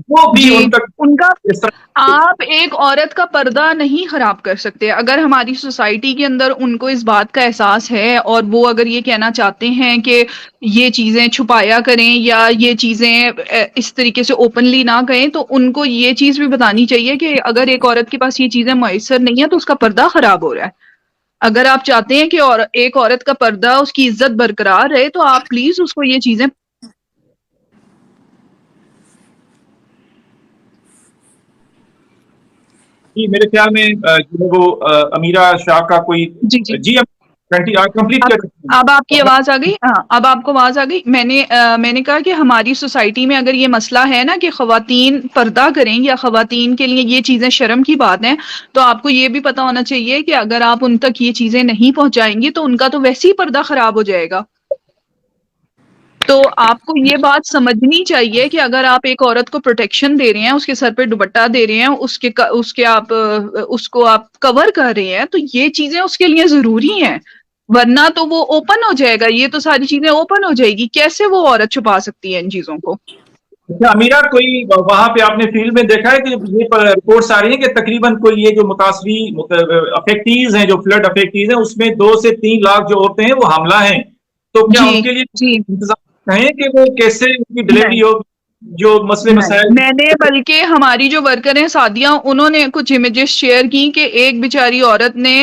वो भी जी, उन तक उनका इस तरह। आप एक औरत का पर्दा नहीं खराब कर सकते। अगर हमारी सोसाइटी के अंदर उनको इस बात का एहसास है और वो अगर ये कहना चाहते हैं कि ये चीजें छुपाया करें या ये चीजें इस तरीके से ओपनली ना कहें, तो उनको ये चीज भी बतानी चाहिए कि अगर एक औरत के पास ये चीजें मैसर नहीं है तो उसका पर्दा खराब हो रहा है। अगर आप चाहते हैं कि और एक औरत का पर्दा, उसकी इज्जत बरकरार रहे, तो आप प्लीज उसको ये चीजें। जी मेरे ख्याल में जो है वो अमीरा शाह का कोई। जी जी। जी, कंप्लीट अब कर सकते अब आपकी हैं। आवाज आ गई। हाँ, अब आपको आवाज आ गई। मैंने कहा कि हमारी सोसाइटी में अगर ये मसला है ना कि खवातीन पर्दा करें या खवातीन के लिए ये चीजें शर्म की बात है, तो आपको ये भी पता होना चाहिए कि अगर आप उन तक ये चीजें नहीं पहुंचाएंगी तो उनका तो वैसे ही पर्दा खराब हो जाएगा। तो आपको ये बात समझनी चाहिए कि अगर आप एक औरत को प्रोटेक्शन दे रहे हैं, उसके सर पे दुपट्टा दे रहे हैं, उसके आप उसको आप कवर कर रहे हैं, तो ये चीजें उसके लिए जरूरी हैं। वरना तो वो ओपन हो जाएगा, ये तो सारी चीजें ओपन हो जाएगी। कैसे वो औरत छुपा सकती है इन चीजों को? अच्छा अमीरा, कोई वहां पे आपने फील्ड में देखा है कि ये रिपोर्ट्स आ रही है कि तकरीबन कोई ये जो मुतासरी अफेक्टीज हैं, जो फ्लड अफेक्टीज हैं, उसमें 2 से 3 लाख जो औरतें हैं वो हमला हैं। तो क्या जी उनके लिए जी। इंतजाम कहें कि वो कैसे उनकी डिलीवरी नहीं होगी, जो मसले नहीं, मसाइल। मैंने बल्कि हमारी जो वर्कर हैं सादिया, उन्होंने कुछ इमेजेस शेयर की कि एक बेचारी औरत ने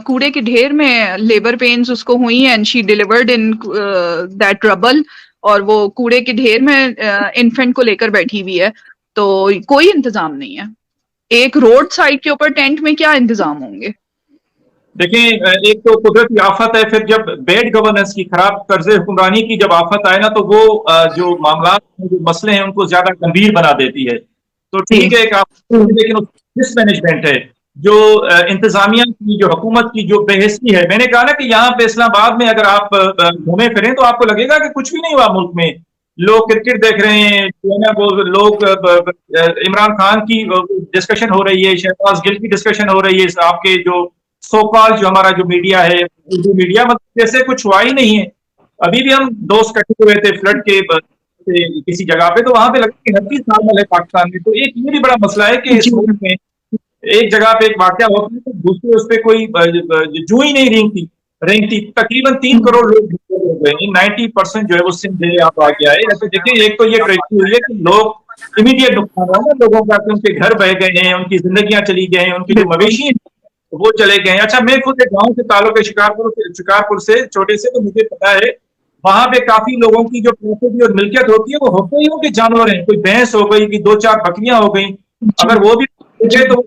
कूड़े के ढेर में लेबर पेन्स उसको हुई and she delivered in that rubble, और वो कूड़े के ढेर में इन्फेंट को लेकर बैठी हुई है। तो कोई इंतजाम नहीं है। एक रोड साइड के ऊपर टेंट में क्या इंतजाम होंगे? देखें, एक तो कुदरती आफत है, फिर जब बैड गवर्नेंस की, खराब तर्ज हुक्मरानी की जब आफत आए ना, तो वो जो मामला, जो मसले हैं उनको ज्यादा गंभीर बना देती है। तो जी ठीक है एक आफत है, लेकिन मिसमैनेजमेंट है जो इंतजामिया की, जो हुकूमत की जो बेहिसी है। मैंने कहा ना कि यहाँ पे इस्लामाबाद में अगर आप घूमे फिरें तो आपको लगेगा कि कुछ भी नहीं हुआ मुल्क में। लोग क्रिकेट देख रहे हैं, जो है ना वो लोग इमरान खान की डिस्कशन हो रही है, शहबाज गिल की डिस्कशन हो रही है, आपके जो सोकॉल जो हमारा जो मीडिया है, उर्दू मीडिया, मतलब जैसे कुछ हुआ ही नहीं है। अभी भी हम दोस्त इकट्ठे हुए थे फ्लड के किसी जगह पे, तो वहां पे लगा कि 29 नॉर्मल है पाकिस्तान में। तो एक ये भी बड़ा मसला है कि इस जी मुल्क में एक जगह पे एक वाकया होता है तो दूसरे उस पर कोई जू ही नहीं रेंगती। तकरीबन 3 करोड़ लोग हो गए, 90% जो है वो सिंध आप आ गया है। ऐसे देखिए, एक तो ये ट्रेजेडी हुई है कि लोग इमीडिएट नुकसान हुआ ना लोगों का, कि उनके घर बह गए हैं, उनकी जिंदगियां चली गई हैं, उनके जो बिल्कुल। मवेशी हैं वो चले गए हैं। अच्छा, मैं खुद एक गांव से ताल्लुक है, शिकारपुर से छोटे से, तो मुझे पता है वहां पे काफी लोगों की जो प्रॉपर्टी और मिल्कियत होती है वो होते ही उनके जानवर हैं। कोई भैंस हो गई कि 2-4 बकरियां हो गई, जी अगर वो भी जी। तो वो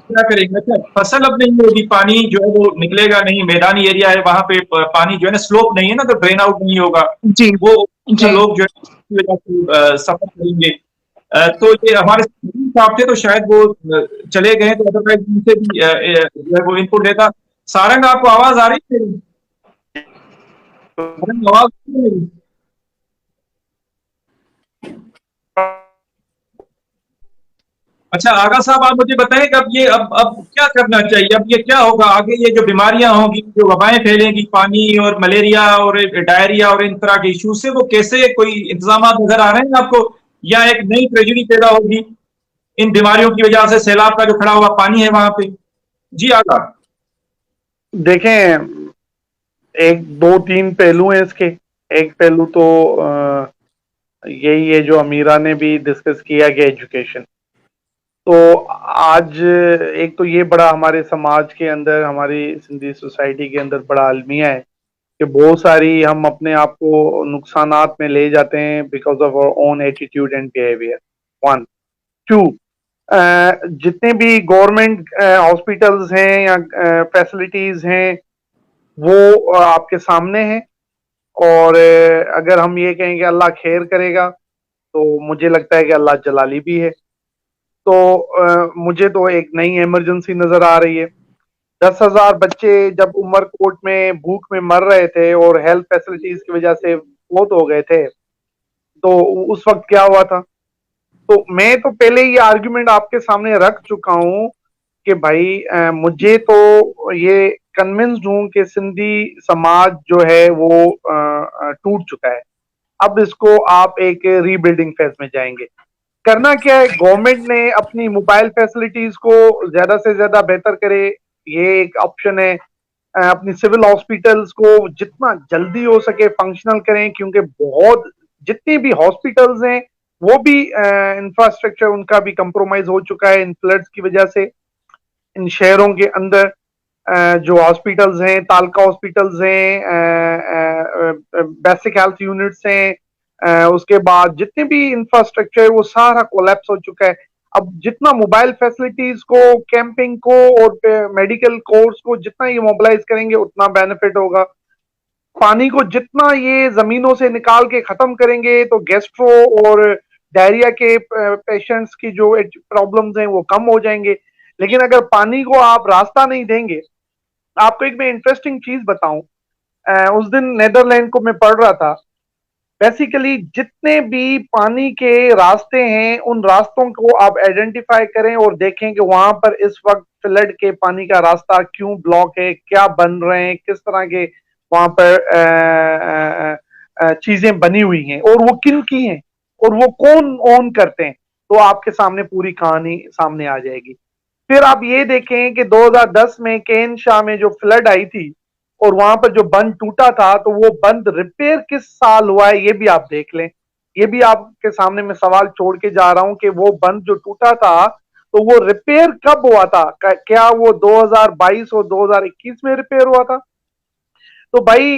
क्या करेंगे? अच्छा, फसल अब नहीं होगी, पानी जो है वो निकलेगा नहीं, मैदानी एरिया है वहां पे, पानी जो है ना स्लोप नहीं है ना, तो ड्रेन आउट नहीं होगा। जी वो जी। लोग जो है इसकी वजह से सफर करेंगे। तो ये हमारे साहब थे तो शायद वो चले गए, तो अदरवाइज उनसे भी जो है वो इनपुट लेता। सारंग, आपको आवाज आ रही है मेरी? सारंग, आवाज आ रही है मेरी? अच्छा आगा साहब, आप मुझे बताएं कि अब क्या करना चाहिए? अब ये क्या होगा आगे? ये जो बीमारियां होंगी, जो वबाएं फैलेंगी, पानी और मलेरिया और डायरिया और इन तरह के इश्यूज से, वो कैसे, कोई इंतजाम नजर आ रहे हैं आपको, या एक नई ट्रेजेडी पैदा होगी इन बीमारियों की वजह से? सैलाब का जो खड़ा हुआ पानी है वहां पे। जी आगा। देखें, एक दो तीन पहलू हैं इसके। एक पहलू तो यही है जो अमीरा ने भी डिस्कस किया कि एजुकेशन। तो आज एक तो ये बड़ा हमारे समाज के अंदर, हमारी सिंधी सोसाइटी के अंदर बड़ा अलमिया है कि बहुत सारी हम अपने आप को नुकसानात में ले जाते हैं because of our own attitude and behaviour. 1 2, जितने भी गवर्नमेंट हॉस्पिटल्स हैं या फैसिलिटीज हैं वो आपके सामने हैं। और अगर हम ये कहें कि अल्लाह खैर करेगा, तो मुझे लगता है कि अल्लाह जलाली भी है। तो मुझे तो एक नई इमरजेंसी नजर आ रही है 10,000 बच्चे जब उमरकोट में भूख में मर रहे थे और हेल्थ फैसिलिटीज की वजह से बहुत हो गए थे, तो उस वक्त क्या हुआ था? तो मैं तो पहले ये आर्ग्यूमेंट आपके सामने रख चुका हूं कि भाई मुझे तो ये कन्विंस्ड हूं कि सिंधी समाज जो है वो टूट चुका है। अब इसको आप एक रीबिल्डिंग फेज में जाएंगे। करना क्या है, गवर्नमेंट ने अपनी मोबाइल फैसिलिटीज को ज्यादा से ज्यादा बेहतर करे, ये एक ऑप्शन है। अपनी सिविल हॉस्पिटल्स को जितना जल्दी हो सके फंक्शनल करें, क्योंकि बहुत जितनी भी हॉस्पिटल्स हैं वो भी इंफ्रास्ट्रक्चर उनका भी कंप्रोमाइज हो चुका है इन फ्लड्स की वजह से। इन शहरों के अंदर जो हॉस्पिटल्स हैं, तालका हॉस्पिटल्स हैं, बेसिक हेल्थ यूनिट्स हैं, उसके बाद जितने भी इंफ्रास्ट्रक्चर है वो सारा कोलैप्स हो चुका है। अब जितना मोबाइल फैसिलिटीज को, कैंपिंग को और मेडिकल कोर्स को जितना ये मोबिलाइज करेंगे उतना बेनिफिट होगा। पानी को जितना ये जमीनों से निकाल के खत्म करेंगे तो गैस्ट्रो और डायरिया के पेशेंट्स की जो प्रॉब्लम्स हैं वो कम हो जाएंगे। लेकिन अगर पानी को आप रास्ता नहीं देंगे, आपको एक मैं इंटरेस्टिंग चीज बताऊं, उस दिन नेदरलैंड को मैं पढ़ रहा था। बेसिकली जितने भी पानी के रास्ते हैं उन रास्तों को आप आइडेंटिफाई करें और देखें कि वहां पर इस वक्त फ्लड के पानी का रास्ता क्यों ब्लॉक है, क्या बन रहे हैं, किस तरह के वहां पर चीजें बनी हुई हैं और वो किन की हैं और वो कौन ओन करते हैं, तो आपके सामने पूरी कहानी सामने आ जाएगी। फिर आप ये देखें कि 2010 में केन शाह में जो फ्लड आई थी और वहां पर जो बंद टूटा था, तो वो बंद रिपेयर किस साल हुआ है ये भी आप देख लें। ये भी आपके सामने मैं सवाल छोड़ के जा रहा हूं कि वो बंद जो टूटा था तो वो रिपेयर कब हुआ था? क्या वो 2022 और 2021 में रिपेयर हुआ था? तो भाई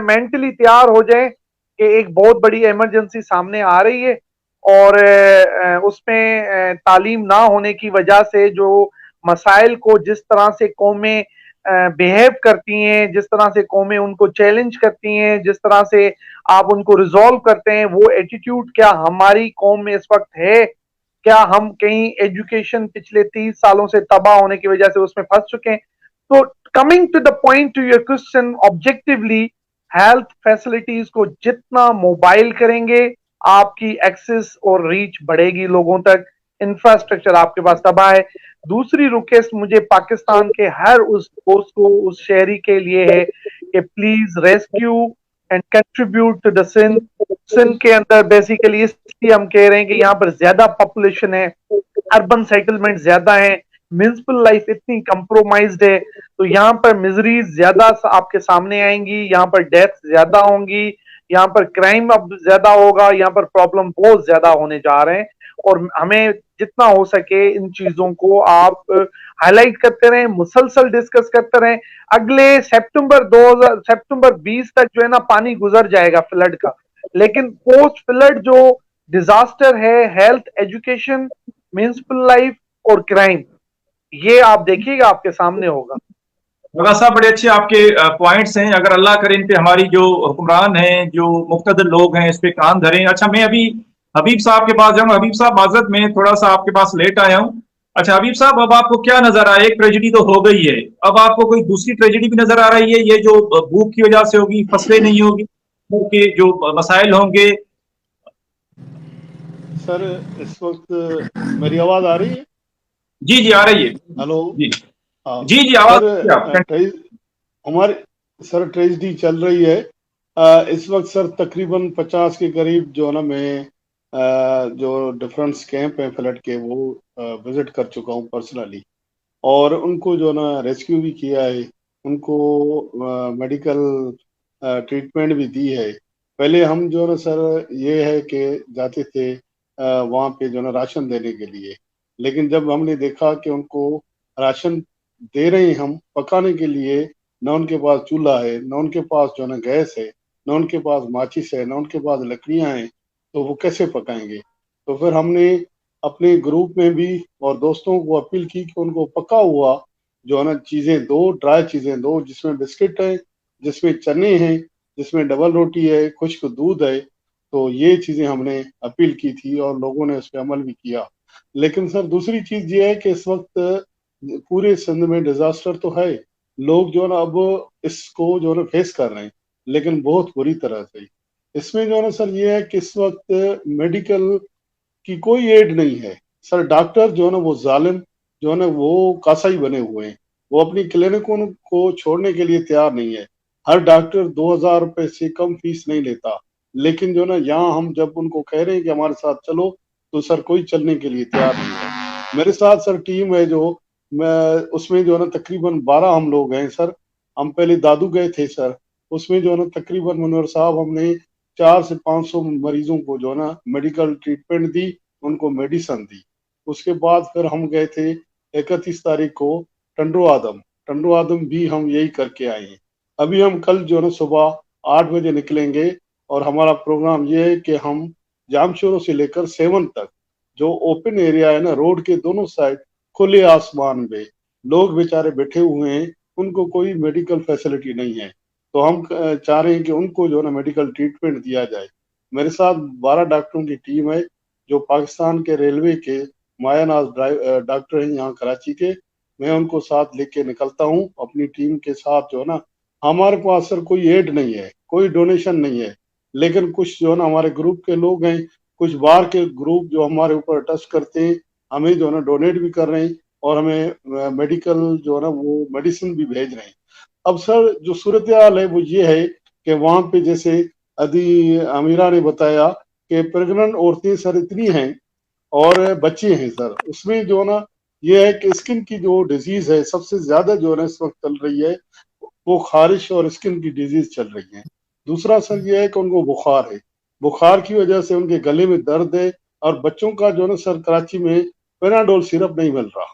मेंटली तैयार हो जाए कि एक बहुत बड़ी इमरजेंसी सामने आ रही है और उसमें तालीम ना होने की वजह से जो मसाइल को जिस तरह से कौमें बिहेव करती हैं, जिस तरह से कौमें उनको चैलेंज करती हैं, जिस तरह से आप उनको रिजॉल्व करते हैं, वो एटीट्यूड क्या हमारी कौम में इस वक्त है? क्या हम कहीं एजुकेशन पिछले 30 सालों से तबाह होने की वजह से उसमें फंस चुके हैं? तो coming to the point to your question, objectively health facilities को जितना मोबाइल करेंगे आपकी एक्सेस और रीच बढ़ेगी लोगों तक। इंफ्रास्ट्रक्चर आपके पास तबाह है। दूसरी रिक्वेस्ट मुझे पाकिस्तान के हर उस दोस्त को, उस शहरी के लिए है कि please rescue and contribute to the Sindh. Sindh के अंदर बेसिकली इसलिए हम कह रहे हैं कि यहाँ पर ज्यादा पॉपुलेशन है, अर्बन सेटलमेंट ज्यादा है, म्युनिसिपल लाइफ इतनी कंप्रोमाइज्ड है, तो यहाँ पर मिजरीज ज्यादा आपके सामने आएंगी, यहाँ पर डेथ ज्यादा होंगी, यहाँ पर क्राइम अब ज्यादा होगा, यहाँ पर प्रॉब्लम बहुत ज्यादा होने जा रहे हैं। और हमें जितना हो सके इन चीजों को आप हाईलाइट करते रहें, मुसलसल डिस्कस करते रहें। अगले सितंबर 20 तक जो है ना पानी गुजर जाएगा फ्लड का, लेकिन पोस्ट फ्लड जो डिजास्टर है, हेल्थ, एजुकेशन, म्युनिसिपल लाइफ और क्राइम, ये आप देखिएगा आपके सामने होगा। रजा साहब, बड़े अच्छे आपके पॉइंट्स हैं। अगर अल्लाह करे इन पे हमारी जो हुक्मरान हैं, जो मुख्तदर लोग हैं, इस पे कान धरें। अच्छा, मैं अभी हबीब साहब के पास जाऊंगा। हबीब साहब, माजरत में थोड़ा सा आपके पास लेट आया हूं। अच्छा हबीब साहब, अब आपको क्या नजर आया? एक ट्रेजेडी तो हो गई है, अब आपको कोई दूसरी ट्रेजेडी भी नजर आ रही है? ये जो भूख की वजह से होगी, फसलें नहीं होगी, के जो मसाइल होंगे। सर इस वक्त मेरी आवाज आ रही है? जी जी आ रही है। हेलो जी हाँ जी जी आवाज। हमारी सर ट्रेजिडी चल रही है इस वक्त सर। तकरीबन 50 के करीब जो है ना, मैं जो डिफरेंस कैंप है फ्लड के वो विजिट कर चुका हूँ पर्सनली, और उनको जो है ना रेस्क्यू भी किया है, उनको मेडिकल ट्रीटमेंट भी दी है। पहले हम जो है ना सर ये है कि जाते थे वहाँ पे जो है ना राशन देने के लिए, लेकिन जब हमने देखा कि उनको राशन दे रहे हैं हम पकाने के लिए, न उनके पास चूल्हा है, न उनके पास जो है ना गैस है, न उनके पास माचिस है, न उनके पास लकड़ियां हैं, तो वो कैसे पकाएंगे? तो फिर हमने अपने ग्रुप में भी और दोस्तों को अपील की कि उनको पका हुआ जो है ना चीज़ें दो, ड्राई चीज़ें दो, जिसमें बिस्किट है, जिसमें चने हैं, जिसमें डबल रोटी है, खुश्क दूध है। तो ये चीज़ें हमने अपील की थी और लोगों ने उस पर अमल भी किया। लेकिन सर दूसरी चीज़ ये है कि इस वक्त पूरे सिंध में डिजास्टर तो है, लोग जो है ना अब इसको जो है ना फेस कर रहे हैं, लेकिन बहुत बुरी तरह से। इसमें जो है ना सर ये है कि इस वक्त मेडिकल की कोई एड नहीं है सर। डॉक्टर जो है ना वो जालिम जो है ना वो कासाई बने हुए हैं, वो अपनी क्लिनिकों को छोड़ने के लिए तैयार नहीं है। हर डॉक्टर 2,000 रुपए से कम फीस नहीं लेता, लेकिन जो ना यहाँ हम जब उनको कह रहे हैं कि हमारे साथ चलो, तो सर कोई चलने के लिए तैयार नहीं है। मेरे साथ सर टीम है जो, मैं उसमें जो है ना तकरीबन 12 हम लोग हैं सर। हम पहले दादू गए थे सर, उसमें जो है ना तकरीबन मुनवर साहब हमने 400 से 500 मरीजों को जो है ना मेडिकल ट्रीटमेंट दी, उनको मेडिसन दी। उसके बाद फिर हम गए थे 31 तारीख को टंडो आदम। टंडो आदम भी हम यही करके आए हैं। अभी हम कल जो है ना सुबह 8 बजे निकलेंगे, और हमारा प्रोग्राम ये है कि हम जामशोरों से लेकर सेवन तक जो ओपन एरिया है ना, रोड के दोनों साइड खुले आसमान में लोग बेचारे बैठे हुए हैं, उनको कोई मेडिकल फैसिलिटी नहीं है, तो हम चाह रहे हैं कि उनको जो है ना मेडिकल ट्रीटमेंट दिया जाए। मेरे साथ 12 डॉक्टरों की टीम है जो पाकिस्तान के रेलवे के मायानाज डॉक्टर हैं यहाँ कराची के। मैं उनको साथ लेके निकलता हूँ अपनी टीम के साथ जो है ना। हमारे पास सर कोई एड नहीं है, कोई डोनेशन नहीं है, लेकिन कुछ जो है ना हमारे ग्रुप के लोग हैं, कुछ बाहर के ग्रुप जो हमारे ऊपर टच करते हैं, हमें जो है ना डोनेट भी कर रहे हैं, और हमें मेडिकल जो है ना वो मेडिसिन भी भेज रहे हैं। अब सर जो सूरत हाल है वो ये है कि वहां पे जैसे अदी अमीरा ने बताया कि प्रेग्नेंट औरतें सर इतनी हैं और बच्चे हैं सर, उसमें जो है ना ये है कि स्किन की जो डिजीज है सबसे ज्यादा जो है ना इस वक्त चल रही है, वो खारिश और स्किन की डिजीज चल रही है। दूसरा सर ये है कि उनको बुखार है, बुखार की वजह से उनके गले में दर्द है, और बच्चों का जो है ना सर कराची में पेनाडोल सिरप नहीं मिल रहा।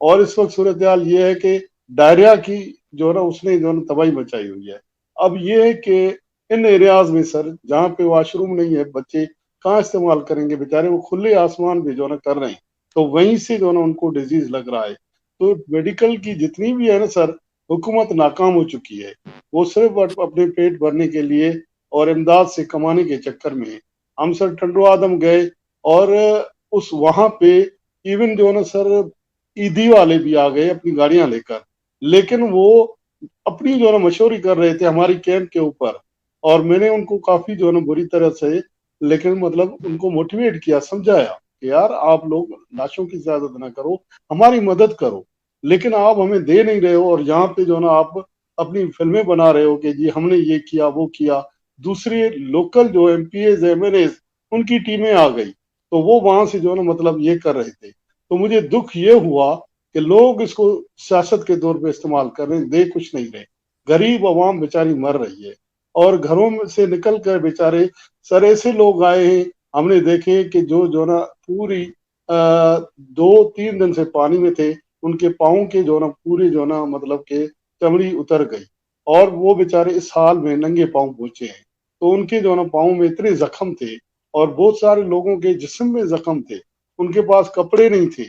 और इस वक्त सूरत हाल ये है कि डायरिया की जो है ना उसने जो है ना तबाही मचाई हुई है। अब ये है कि इन एरियाज में सर जहाँ पे वॉशरूम नहीं है, बच्चे कहाँ इस्तेमाल करेंगे बेचारे, वो खुले आसमान भी जो है ना कर रहे हैं, तो वहीं से जो है ना उनको डिजीज लग रहा है। तो मेडिकल की जितनी भी है ना सर, हुकूमत नाकाम हो चुकी है, वो सिर्फ अपने पेट भरने के लिए और इमदाद से कमाने के चक्कर में है। हम सर टंडो आदम गए, और उस वहां पे इवन जो है ना सर ईदी वाले भी आ गए अपनी गाड़ियां लेकर, लेकिन वो अपनी जो है ना मशहूरी कर रहे थे हमारी कैंप के ऊपर, और मैंने उनको काफी जो है ना बुरी तरह से, लेकिन मतलब उनको मोटिवेट किया, समझाया कि यार आप लोग लाशों की इजाजत ना करो, हमारी मदद करो, लेकिन आप हमें दे नहीं रहे हो, और यहाँ पे जो है ना आप अपनी फिल्में बना रहे हो कि जी हमने ये किया वो किया। दूसरे लोकल जो एमपीएज एमएनएज उनकी टीमें आ गई, तो वो वहां से जो है ना मतलब ये कर रहे थे। तो मुझे दुख ये हुआ कि लोग इसको सियासत के तौर पे इस्तेमाल कर रहे हैं, दे कुछ नहीं रहे। गरीब आवाम बेचारी मर रही है, और घरों में से निकल कर बेचारे सर ऐसे लोग आए हैं, हमने देखे कि जो ना पूरी 2-3 दिन से पानी में थे, उनके पाँव के जो ना पूरी जो ना मतलब के चमड़ी उतर गई, और वो बेचारे इस हाल में नंगे पाँव पहुंचे हैं। तो उनके जो ना पाँव में इतने जख्म थे, और बहुत सारे लोगों के जिस्म में जख्म थे, उनके पास कपड़े नहीं थे।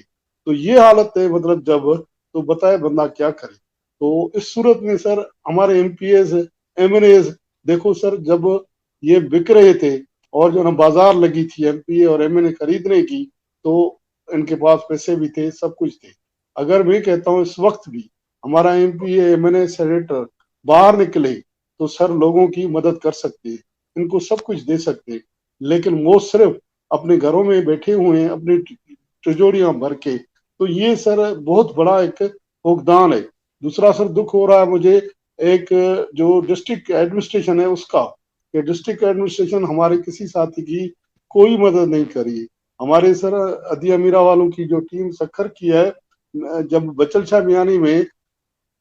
तो ये हालत है मतलब जब, तो बताए बंदा क्या करे। तो इस सूरत में सर हमारे एमपीएस एमएनएस देखो सर, जब ये बिक रहे थे और जो ना बाजार लगी थी एमपीए और एमएनए खरीदने की, तो इनके पास पैसे भी थे, सब कुछ थे। अगर मैं कहता हूँ इस वक्त भी हमारा एमपीए एमएनए सेनेटर बाहर निकले, तो सर लोगों की मदद कर सकते हैं, इनको सब कुछ दे सकते हैं, लेकिन वो सिर्फ अपने घरों में बैठे हुए हैं अपनी तिजोरियां भर के। तो ये सर बहुत बड़ा एक योगदान है। दूसरा सर दुख हो रहा है मुझे एक जो डिस्ट्रिक्ट एडमिनिस्ट्रेशन है उसका, कि डिस्ट्रिक्ट एडमिनिस्ट्रेशन हमारे किसी साथी की कोई मदद नहीं करी। हमारे सर अदी अमीरा वालों की जो टीम सखर की है, जब बचल शाह मियानी में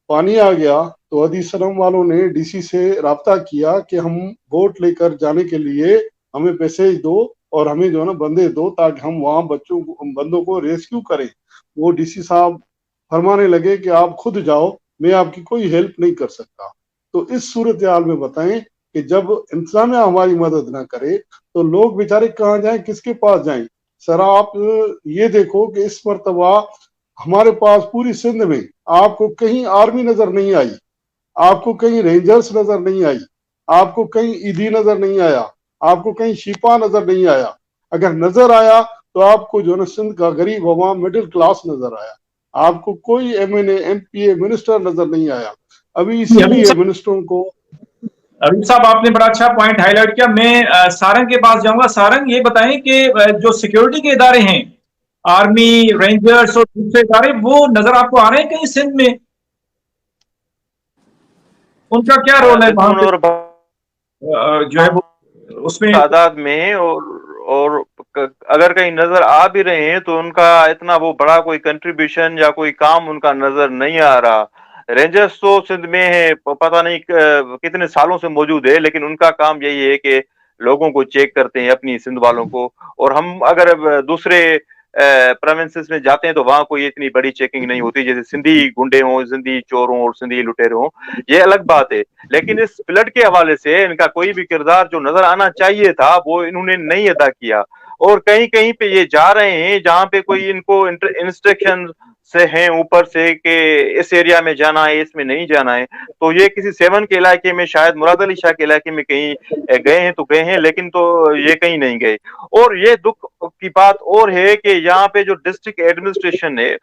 पानी आ गया, तो अदी सनम वालों ने डीसी से राब्ता किया कि हम बोट लेकर जाने के लिए हमें पैसेज दो, और हमें जो है ना बंदे दो, ताकि हम वहां बंदों को रेस्क्यू करें। वो डीसी साहब फरमाने लगे कि आप खुद जाओ, मैं आपकी कोई हेल्प नहीं कर सकता। तो इस सूरत हाल में बताएं कि जब इंतजामिया हमारी मदद ना करे, तो लोग बेचारे कहाँ जाएं, किसके पास जाएं। सर आप ये देखो कि इस मरतबा हमारे पास पूरी सिंध में आपको कहीं आर्मी नजर नहीं आई, आपको कहीं रेंजर्स नजर नहीं आई, आपको कहीं ईदी नजर नहीं आया, आपको कहीं शिपा नजर नहीं आया। अगर नजर आया तो आपको जो ना सिंध का गरीब अवाम मिडिल क्लास नजर आया। आपको कोई MNA MPA मिनिस्टर नजर नहीं आया। अभी इसीलिए मिनिस्टरों को अभी साहब आपने बड़ा अच्छा पॉइंट हाईलाइट किया। मैं सारंग के पास जाऊंगा। सारंग, ये बताएं कि जो सिक्योरिटी के इदारे हैं, आर्मी, रेंजर्स और दूसरे इदारे, वो नजर आपको आ रहे हैं कहीं सिंध में? उनका क्या रोल है वहां पे, जो है वो उसमें? तादाद में और अगर कहीं नजर आ भी रहे हैं तो उनका इतना वो बड़ा कोई कंट्रीब्यूशन या कोई काम उनका नजर नहीं आ रहा। रेंजर्स तो सिंध में है, पता नहीं कितने सालों से मौजूद है, लेकिन उनका काम यही है कि लोगों को चेक करते हैं, अपनी सिंध वालों को। और हम अगर दूसरे प्रोविंसेस में जाते हैं तो वहां कोई इतनी बड़ी चेकिंग नहीं होती, जैसे सिंधी गुंडे हों, सिंधी चोर हों और सिंधी लुटेरे हों, ये अलग बात है। लेकिन इस फ्लड के हवाले से इनका कोई भी किरदार जो नजर आना चाहिए था वो इन्होंने नहीं अदा किया। और कहीं कहीं पे ये जा रहे हैं जहां पे कोई इनको इंस्ट्रक्शन से हैं ऊपर से कि इस एरिया में जाना है, इसमें नहीं जाना है। तो ये किसी सेवन के इलाके में, शायद मुराद अली शाह के इलाके में कहीं गए हैं तो गए हैं, लेकिन तो ये कहीं नहीं गए। और ये दुख की बात और है कि यहाँ पे जो डिस्ट्रिक्ट एडमिनिस्ट्रेशन है,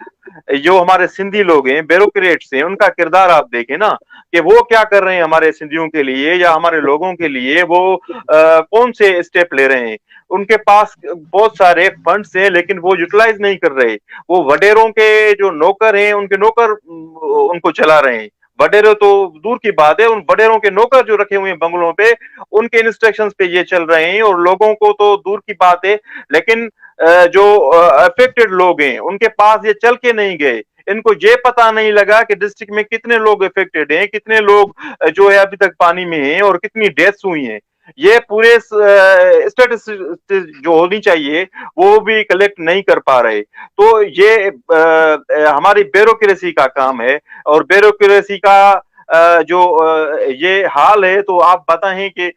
जो हमारे सिंधी लोग हैं, ब्यूरोक्रेट्स हैं, उनका किरदार आप देखें ना कि वो क्या कर रहे हैं हमारे सिंधियों के लिए या हमारे लोगों के लिए। वो कौन से स्टेप ले रहे हैं? उनके पास बहुत सारे फंड्स हैं लेकिन वो यूटिलाइज नहीं कर रहे। वो वडेरों के जो नौकर हैं, उनके नौकर उनको चला रहे हैं। वडेरों तो दूर की बात है, उन वडेरों के नौकर जो रखे हुए हैं बंगलों पे, उनके इंस्ट्रक्शंस पे ये चल रहे हैं। और लोगों को तो दूर की बात है, लेकिन जो अफेक्टेड लोग हैं उनके पास ये चल के नहीं गए। इनको ये पता नहीं लगा कि डिस्ट्रिक्ट में कितने लोग अफेक्टेड हैं, कितने लोग जो है अभी तक पानी में हैं और कितनी डेथ्स हुई हैं। ये पूरे स्टेटिस्टिक्स जो होनी चाहिए वो भी कलेक्ट नहीं कर पा रहे। तो ये हमारी ब्यूरोक्रेसी का काम है। और ब्यूरोक्रेसी का जो ये हाल है, तो आप बताएं कि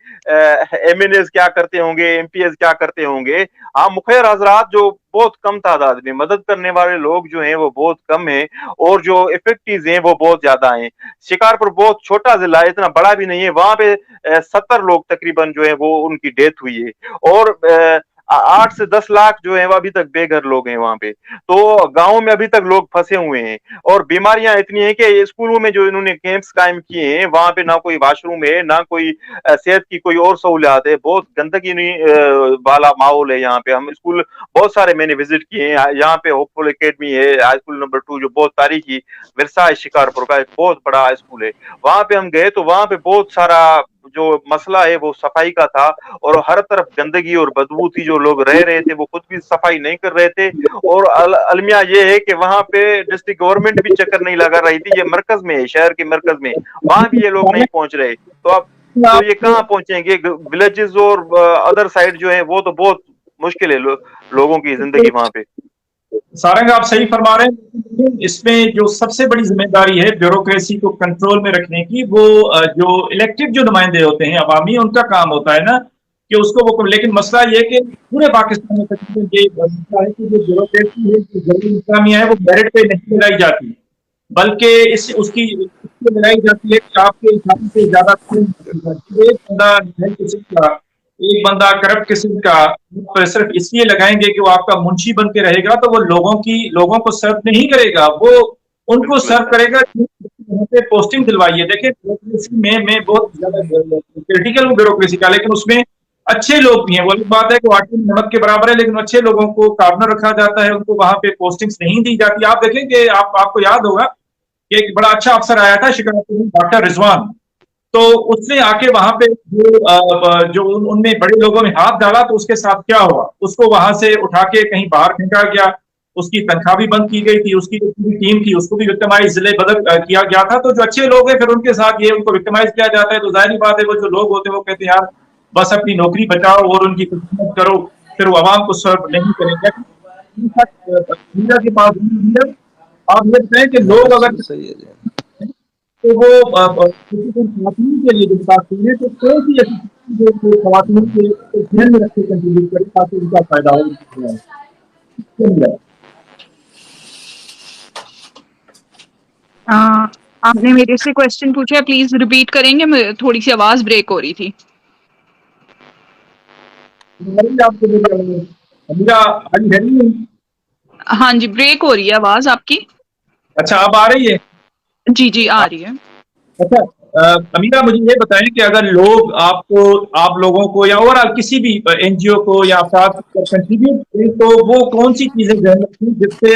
MNAs क्या करते होंगे, MPs क्या करते होंगे। हाँ, मुखिर हजरात जो बहुत कम तादाद में, मदद करने वाले लोग जो हैं वो बहुत कम हैं, और जो इफेक्टिव हैं वो बहुत ज्यादा हैं। शिकारपुर बहुत छोटा जिला है, इतना बड़ा भी नहीं है। वहां पे 70 लोग तकरीबन जो है वो उनकी डेथ हुई है। और 8 से 10 लाख जो है वो अभी तक बेघर लोग हैं वहां पे। तो गांव में अभी तक लोग फंसे हुए हैं। और बीमारियां इतनी हैं कि स्कूलों में जो इन्होंने कैंप्स कायम किए हैं, वहां पे ना कोई वॉशरूम है, ना कोई सेहत की कोई और सहूलियात है। बहुत गंदगी वाला माहौल है यहाँ पे। हम स्कूल बहुत सारे मैंने विजिट किए हैं। यहाँ पे होपफुल एकेडमी है, हाई स्कूल नंबर 2, जो बहुत तारीखी विरसा है, शिकारपुर का एक बहुत बड़ा स्कूल है। वहां पे हम गए तो वहां पे बहुत सारा जो मसला है वो सफाई का था, और हर तरफ गंदगी और बदबू थी। जो लोग रह रहे थे वो खुद भी सफाई नहीं कर रहे थे। और अलमिया ये है कि वहां पे डिस्ट्रिक्ट गवर्नमेंट भी चक्कर नहीं लगा रही थी। ये मरकज में है, शहर के मरकज में, वहां भी ये लोग नहीं पहुंच रहे। तो अब तो ये कहाँ पहुंचेंगे? विलेजेस और अदर साइड जो है वो तो बहुत मुश्किल है लोगों की जिंदगी वहां पे। सारंग, आप सही फरमा रहे हैं। इसमें जो सबसे बड़ी जिम्मेदारी है ब्यूरोक्रेसी को कंट्रोल में रखने की, वो जो इलेक्टेड जो नुमाइंदे होते हैं अवामी, उनका काम होता है ना कि उसको वो। लेकिन मसला ये है कि पूरे पाकिस्तान में तकरीबन ये मसला है कि जो ब्यूरोक्रेसी है, जो जरूरी इंतजामिया है, वो मेरिट पे नहीं लगाई जाती, बल्कि इस उसकी लगाई जाती है कि आपके हिसाब से ज्यादा एक बंदा है किसी का, एक बंदा करप्ट किस्म का, तो सिर्फ इसलिए लगाएंगे कि वो आपका मुंशी बन के रहेगा, तो वो लोगों को सर्व नहीं करेगा, वो उनको सर्व करेगा। वहां पे पोस्टिंग दिलवाइए। देखिए, ब्यूरोक्रेसी में बहुत ज्यादा क्रिटिकल वो ब्यूरोक्रेसी का, लेकिन उसमें अच्छे लोग भी हैं। वो अलग बात है कि वो आटे में नमक के बराबर है, लेकिन अच्छे लोगों को कार्नर रखा जाता है, उनको वहां पे पोस्टिंग्स नहीं दी जाती। आप देखें कि आपको याद होगा कि एक बड़ा अच्छा अफसर आया था शिकारपुर में, डॉक्टर रिजवान। तो उसने आके वहां पे जो उनमें बड़े लोगों में हाथ डाला, तो उसके साथ क्या हुआ? उसको वहां से उठा के कहीं बाहर फेंका गया, उसकी तनख्वाह भी बंद की गई थी, उसकी जो पूरी टीम थी उसको भी विक्टिमाइज जिले बदल किया गया था। तो जो अच्छे लोग हैं फिर उनके साथ ये उनको विक्टिमाइज किया जाता है। तो जाहिर बात है वो जो लोग होते हैं वो कहते हैं यार बस अपनी नौकरी बचाओ और उनकी खिदमत करो, फिर वो आवाम को सर्व नहीं करेंगे। मीडिया के पास आप ये बताएं कि लोग अगर तो वो खवातीन के लिए जो बताते हैं, तो कौन सी ऐसी चीज़ जो खवातीन के ध्यान में रख के कंट्रीब्यूट करे ताकि उनका फायदा हो? आपने मेरे से क्वेश्चन पूछा, प्लीज रिपीट करेंगे? थोड़ी सी आवाज ब्रेक हो रही थी। आपको हाँ जी, ब्रेक हो रही है आवाज आपकी। अच्छा, अब आ रही है? जी जी आ रही है। अच्छा, अमीरा मुझे ये बताएं कि अगर लोग आप लोगों को या ओवरऑल किसी भी एनजीओ को या अफराद को कंट्रीब्यूट करें, तो वो कौन सी चीजें ध्यान रखें जिससे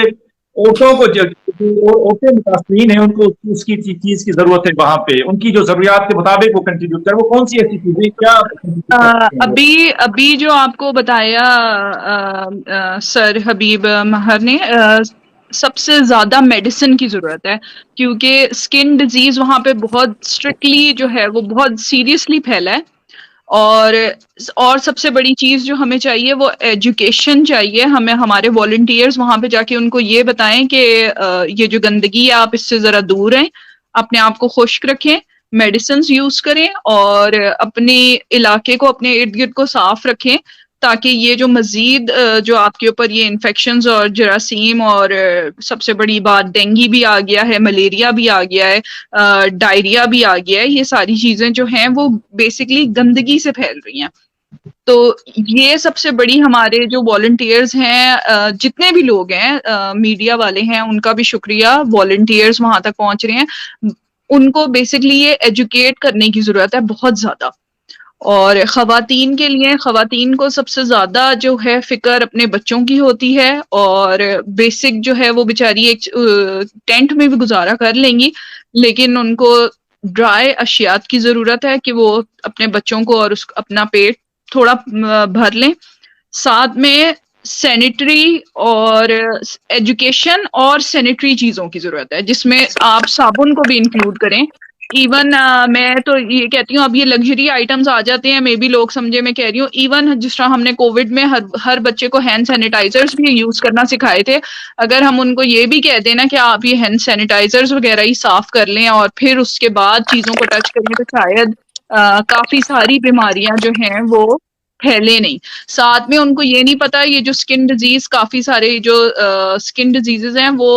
औरतों को जो औरतें मुतासरीन हैं उनको उसकी चीज की जरूरत है, वहां पे उनकी जो जरूरियात के मुताबिक वो कंट्रीब्यूट करें, वो कौन सी ऐसी चीजें क्या contribute कर सकते हैं वो? अभी अभी जो आपको बताया सर हबीब महर ने, सबसे ज्यादा मेडिसिन की जरूरत है, क्योंकि स्किन डिजीज वहां पे बहुत स्ट्रिक्टली जो है वो बहुत सीरियसली फैला है। और सबसे बड़ी चीज जो हमें चाहिए वो एजुकेशन चाहिए। हमें हमारे वॉलंटियर्स वहां पे जाके उनको ये बताएं कि ये जो गंदगी है आप इससे जरा दूर रहें, अपने आप को खुश्क रखें, मेडिसिन यूज करें और अपने इलाके को, अपने इर्द गिर्द को साफ रखें, ताकि ये जो मजीद जो आपके ऊपर ये इन्फेक्शंस और जरासीम और सबसे बड़ी बात डेंगू भी आ गया है, मलेरिया भी आ गया है, डायरिया भी आ गया है, ये सारी चीजें जो हैं वो बेसिकली गंदगी से फैल रही हैं। तो ये सबसे बड़ी हमारे जो वॉलंटियर्स हैं, जितने भी लोग हैं, मीडिया वाले हैं, उनका भी शुक्रिया, वॉलंटियर्स वहां तक पहुंच रहे हैं, उनको बेसिकली ये एजुकेट करने की जरूरत है बहुत ज्यादा। और खवातीन के लिए, खवातीन को सबसे ज्यादा जो है फिक्र अपने बच्चों की होती है, और बेसिक जो है वो बेचारी एक टेंट में भी गुजारा कर लेंगी, लेकिन उनको ड्राई अशियात की जरूरत है कि वो अपने बच्चों को और अपना पेट थोड़ा भर लें। साथ में सैनिटरी और एजुकेशन और सैनिटरी चीजों की जरूरत है, जिसमें आप साबुन को भी इंक्लूड करें। इवन मैं तो ये कहती हूँ, अब ये लग्जरी आइटम्स आ जाते हैं, मे बी लोग समझे मैं कह रही हूँ, इवन जिस तरह हमने कोविड में हर बच्चे को हैंड सैनिटाइजर्स भी यूज करना सिखाए थे, अगर हम उनको ये भी कह दें ना कि आप ये हैंड सैनिटाइजर्स वगैरह ही साफ कर लें और फिर उसके बाद चीजों को टच करें, तो शायद काफी सारी बीमारियां जो हैं वो फैले नहीं। साथ में उनको ये नहीं पता, ये जो स्किन डिजीज, काफी सारे जो स्किन डिजीजेस हैं वो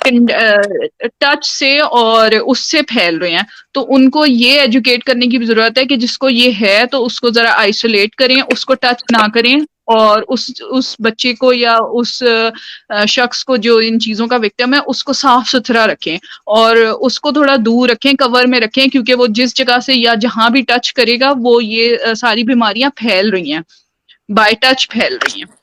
टच से और उससे फैल रहे हैं। तो उनको ये एजुकेट करने की भी जरूरत है कि जिसको ये है तो उसको जरा आइसोलेट करें, उसको टच ना करें, और उस बच्चे को या उस शख्स को जो इन चीजों का विक्टिम है उसको साफ सुथरा रखें और उसको थोड़ा दूर रखें, कवर में रखें, क्योंकि वो जिस जगह से या जहां भी टच करेगा वो ये सारी बीमारियां फैल रही हैं, बाय टच फैल रही हैं।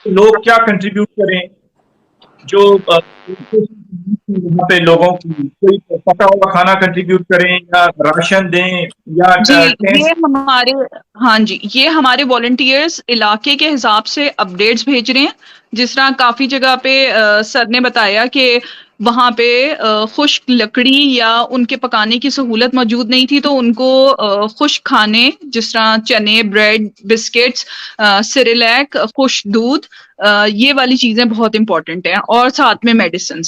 लोग क्या कंट्रीब्यूट करें, जो वहाँ पे लोगों की कोई पका हुआ खाना कंट्रीब्यूट करें या राशन दें या जी ये हमारे, हाँ जी, ये हमारे वॉलंटियर्स इलाके के हिसाब से अपडेट्स भेज रहे हैं। जिस तरह काफी जगह पे सर ने बताया कि वहां पे खुश्क लकड़ी या उनके पकाने की सहूलत मौजूद नहीं थी, तो उनको खुश्क खाने जिस तरह चने, ब्रेड, बिस्किट्स, सिरिलैक, खुश्क दूध, ये वाली चीजें बहुत इंपॉर्टेंट हैं। और साथ में मेडिसिन,